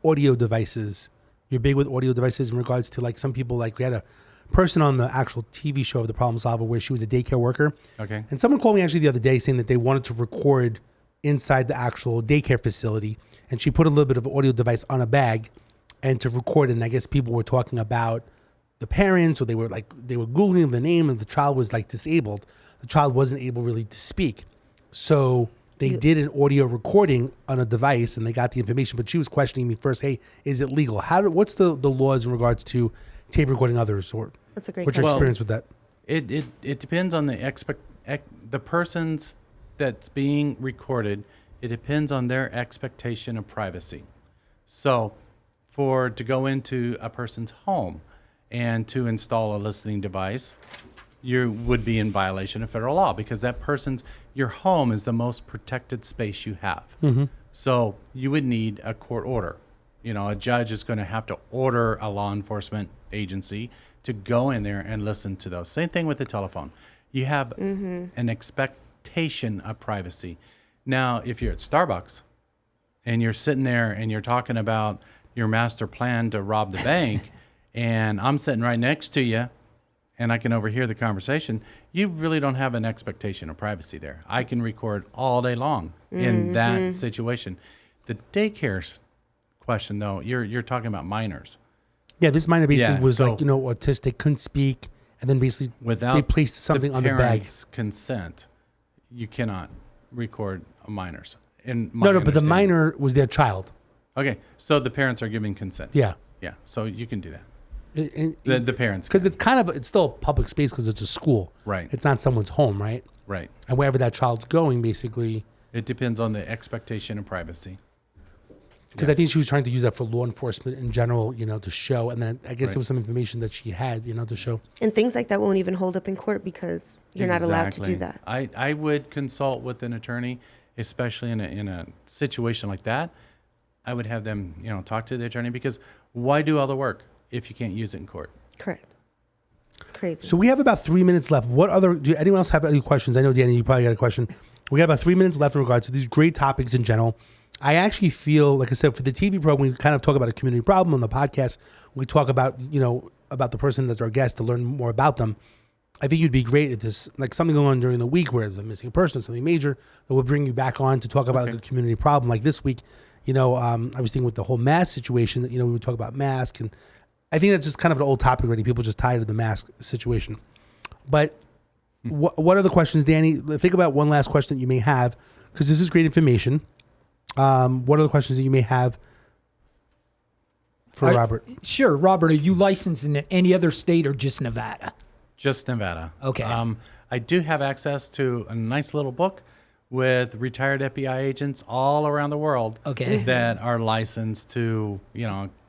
Speaker 1: audio devices. You're big with audio devices in regards to like some people, like we had a person on the actual TV show of The Problem Solver where she was a daycare worker.
Speaker 4: Okay.
Speaker 1: And someone called me actually the other day saying that they wanted to record inside the actual daycare facility. And she put a little bit of audio device on a bag and to record. And I guess people were talking about the parents, or they were Googling the name, and the child was like disabled. The child wasn't able really to speak. So they did an audio recording on a device and they got the information, but she was questioning me first, hey, is it legal? What's the laws in regards to tape recording others, or
Speaker 2: That's a great
Speaker 1: what's your
Speaker 2: question.
Speaker 1: experience with that?
Speaker 4: It depends on the person's that's being recorded. It depends on their expectation of privacy. So to go into a person's home and to install a listening device, you would be in violation of federal law because your home is the most protected space you have. So you would need a court order. A judge is going to have to order a law enforcement agency to go in there and listen to those. Same thing with the telephone. You have an expectation of privacy. Now, if you're at Starbucks and you're sitting there and you're talking about your master plan to rob the bank, and I'm sitting right next to you, and I can overhear the conversation, you really don't have an expectation of privacy there. I can record all day long in that situation. The daycare question, though, you're talking about minors.
Speaker 1: Yeah, this minor basically
Speaker 4: Yeah,
Speaker 1: was
Speaker 4: so-
Speaker 1: like, autistic, couldn't speak, and then basically
Speaker 4: Without
Speaker 1: they placed something on the bag.
Speaker 4: parents' consent, you cannot record minors. In my
Speaker 1: No, but the
Speaker 4: understanding.
Speaker 1: minor was their child.
Speaker 4: Okay, so the parents are giving consent.
Speaker 1: Yeah.
Speaker 4: Yeah, so you can do that.
Speaker 1: And-
Speaker 4: The parents
Speaker 1: Because
Speaker 4: can.
Speaker 1: it's still a public space because it's a school.
Speaker 4: Right.
Speaker 1: It's not someone's home, right?
Speaker 4: Right.
Speaker 1: And wherever that child's going, basically,
Speaker 4: It depends on the expectation of privacy.
Speaker 1: because I think she was trying to use that for law enforcement in general, to show. And then I guess
Speaker 4: Right.
Speaker 1: there was some information that she had, to show.
Speaker 2: And things like that won't even hold up in court because you're not allowed to do that.
Speaker 4: I would consult with an attorney, especially in a situation like that. I would have them, talk to the attorney, because why do all the work if you can't use it in court?
Speaker 2: Correct. It's crazy.
Speaker 1: So we have about 3 minutes left. Do anyone else have any questions? I know, Danny, you probably got a question. We got about 3 minutes left in regards to these great topics in general. I actually feel, like I said, for the TV program, we kind of talk about a community problem. On the podcast, we talk about, about the person that's our guest to learn more about them. I think you'd be great if there's like something going on during the week where there's a missing person, something major, that will bring you back on to talk about the community problem. Like this week, I was thinking with the whole mask situation that, we would talk about mask. And I think that's just kind of an old topic already. People are just tired of the mask situation. But what are the questions, Danny? Think about one last question that you may have, because this is great information. What are the questions that you may have for Robert?
Speaker 3: Sure. Robert, are you licensed in any other state or just Nevada?
Speaker 4: Just Nevada.
Speaker 3: Okay.
Speaker 4: I do have access to a nice little book with retired FBI agents all around the world.
Speaker 3: Okay.
Speaker 4: That are licensed to,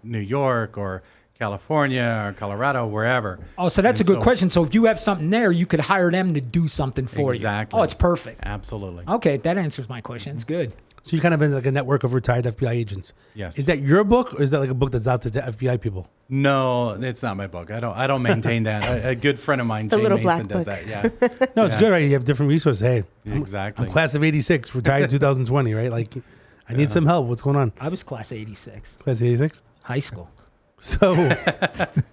Speaker 4: New York or California or Colorado, wherever.
Speaker 3: Oh, so that's
Speaker 4: And
Speaker 3: a good question. So if you have something there, you could hire them to do something for
Speaker 4: Exactly.
Speaker 3: you. Oh, it's perfect.
Speaker 4: Absolutely.
Speaker 3: Okay, that answers my question. It's good.
Speaker 1: So you kind of in like a network of retired FBI agents.
Speaker 4: Yes.
Speaker 1: Is that your book, or is that like a book that's out to the FBI people?
Speaker 4: No, it's not my book. I don't maintain that. A good friend of mine,
Speaker 2: the
Speaker 4: Jay
Speaker 2: little
Speaker 4: Mason,
Speaker 2: black
Speaker 4: does
Speaker 2: book.
Speaker 4: that. Yeah.
Speaker 1: No, it's
Speaker 4: Yeah.
Speaker 1: good, right? You have different resources. Hey,
Speaker 4: Exactly.
Speaker 1: I'm class of 86, retired 2020, right? Like, I need some help. What's going on?
Speaker 3: I was class 86,
Speaker 1: Class of 86?
Speaker 3: high school.
Speaker 1: So,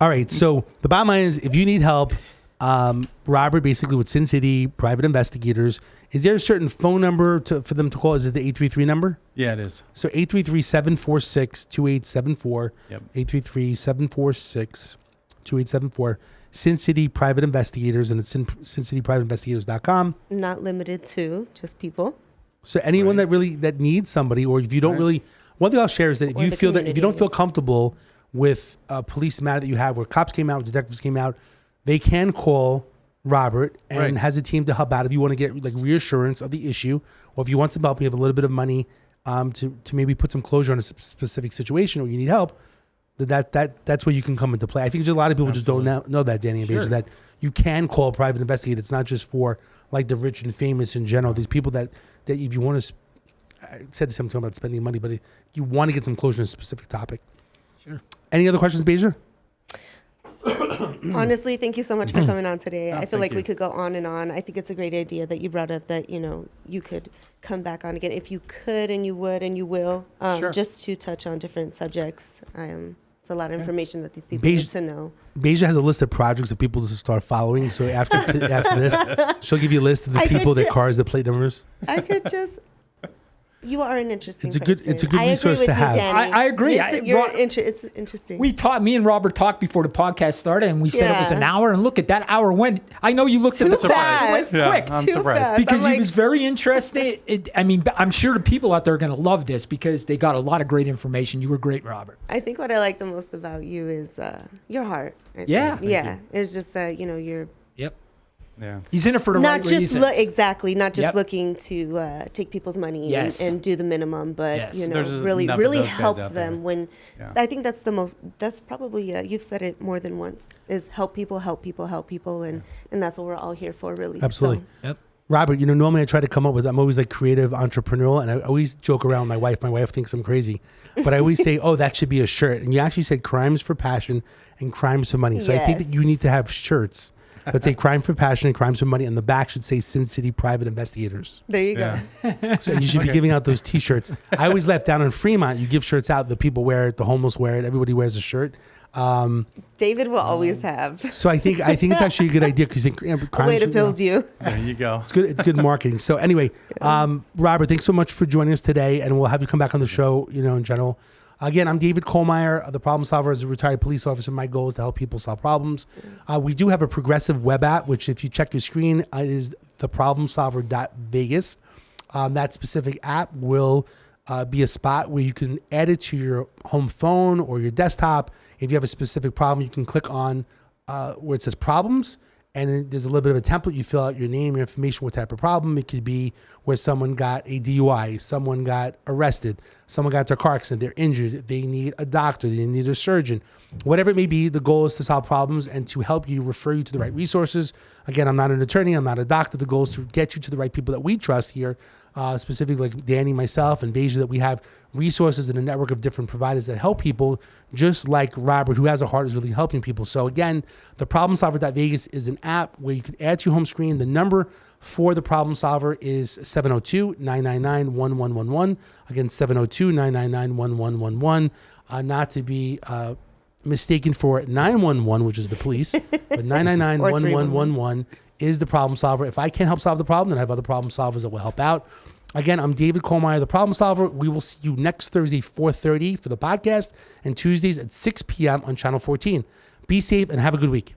Speaker 1: all right. So the bottom line is, if you need help, Robert, basically with Sin City Private Investigators. Is there a certain phone number for them to call? Is it the 833 number?
Speaker 4: Yeah, it is.
Speaker 1: So 833-746-2874.
Speaker 4: Yep.
Speaker 1: 833-746-2874. Sin City Private Investigators, and it's cincityprivateinvestigators.com.
Speaker 2: Not limited to just people.
Speaker 1: So anyone that needs somebody, or if you don't really, one thing I'll share is that if
Speaker 2: Or
Speaker 1: you
Speaker 2: the
Speaker 1: feel that if you don't feel
Speaker 2: communities.
Speaker 1: comfortable with a police matter that you have, where cops came out, detectives came out, they can call Robert and has a team to help out if you want to get like reassurance of the issue, or if you want some help, you have a little bit of money to maybe put some closure on a specific situation, or you need help. That's where you can come into play. I think just a lot of people just don't know that, Danny and Beja, that you can call a private investigator. It's not just for like the rich and famous in general. These people that if you want to, I said the same thing about spending money, but if you want to get some closure on a specific topic.
Speaker 3: Sure.
Speaker 1: Any other questions, Beja?
Speaker 2: Honestly, thank you so much for coming on today. I feel
Speaker 4: thank
Speaker 2: like
Speaker 4: you.
Speaker 2: we could go on and on. I think it's a great idea that you brought up that, you could come back on again if you could, and you would and you will,
Speaker 4: Sure.
Speaker 2: just to touch on different subjects. It's a lot of information that these people need to know.
Speaker 1: Beja has a list of projects of people to start following. So after this, she'll give you a list of the
Speaker 2: I
Speaker 1: people,
Speaker 2: could
Speaker 1: their cars, the plate numbers.
Speaker 2: I could just. You are an interesting.
Speaker 1: It's a good
Speaker 2: person.
Speaker 1: resource to have.
Speaker 3: I agree.
Speaker 2: It's interesting.
Speaker 3: Me and Robert talked before the podcast started, and we said it was an
Speaker 2: Yeah.
Speaker 3: hour, and look at that hour went. I know you looked at the
Speaker 2: Too
Speaker 3: clock.
Speaker 2: fast.
Speaker 3: It went
Speaker 4: Yeah,
Speaker 3: quick.
Speaker 4: I'm
Speaker 2: Too
Speaker 4: surprised.
Speaker 2: fast.
Speaker 3: Because
Speaker 2: I'm
Speaker 3: he was very interested. I'm sure the people out there are going to love this because they got a lot of great information. You were great, Robert.
Speaker 2: I think what I like the most about you is your heart. I think.
Speaker 3: Yeah. Thank
Speaker 2: Yeah. It's just that you're
Speaker 3: Yep.
Speaker 4: Yeah.
Speaker 3: He's in it for the
Speaker 2: not
Speaker 3: right
Speaker 2: just
Speaker 3: reasons.
Speaker 2: not just
Speaker 3: Yep.
Speaker 2: looking to take people's money
Speaker 3: Yes.
Speaker 2: and do the minimum, but
Speaker 3: Yes.
Speaker 4: There's just
Speaker 2: really
Speaker 4: enough of
Speaker 2: really
Speaker 4: those guys
Speaker 2: help
Speaker 4: out there.
Speaker 2: them when.
Speaker 4: Yeah.
Speaker 2: I think that's the most. That's probably you've said it more than once. Is help people, and that's what we're all here for, really.
Speaker 1: Absolutely.
Speaker 2: So,
Speaker 3: Yep.
Speaker 1: Robert, normally I try to come up with, I'm always like creative entrepreneurial, and I always joke around with my wife. My wife thinks I'm crazy, but I always say, oh, that should be a shirt. And you actually said crimes for passion and crimes for money. So I think that you
Speaker 2: Yes.
Speaker 1: need to have shirts that say crime for passion and crimes for money, and the back should say Sin City Private Investigators.
Speaker 2: there you go.
Speaker 4: Yeah.
Speaker 1: So you should be giving out those t-shirts. I always left down in Fremont, you give shirts out, the people wear it, the homeless wear it, everybody wears a shirt.
Speaker 2: David will always have
Speaker 1: So I think it's actually a good idea because
Speaker 2: a way to build you.
Speaker 4: There you go.
Speaker 1: It's good marketing. So anyway, Robert, thanks so much for joining us today, and we'll have you come back on the show, in general. Again, I'm David Kohlmeyer, the problem solver. As a retired police officer, my goal is to help people solve problems. We do have a progressive web app, which if you check your screen, it is theproblemsolver.vegas. That specific app will be a spot where you can add it to your home phone or your desktop. If you have a specific problem, you can click on where it says problems, and then there's a little bit of a template. You fill out your name, your information, what type of problem. It could be where someone got a DUI, someone got arrested, someone got into a car accident, they're injured, they need a doctor, they need a surgeon. Whatever it may be, the goal is to solve problems and to help you, refer you to the right resources. Again, I'm not an attorney, I'm not a doctor. The goal is to get you to the right people that we trust here, specifically like Danny, myself, and Beja, that we have resources and a network of different providers that help people, just like Robert, who has a heart, is really helping people. So again, the problemsolver.vegas is an app where you can add to your home screen. The number for the problem solver is 702-999-1111. Again, 702-999-1111. Not to be mistaken for 911, which is the police, but 999-1111 is the problem solver. If I can't help solve the problem, then I have other problem solvers that will help out. Again, I'm David Kohlmeyer, the problem solver. We will see you next Thursday, 4:30 for the podcast, and Tuesdays at 6 p.m. on Channel 14. Be safe and have a good week.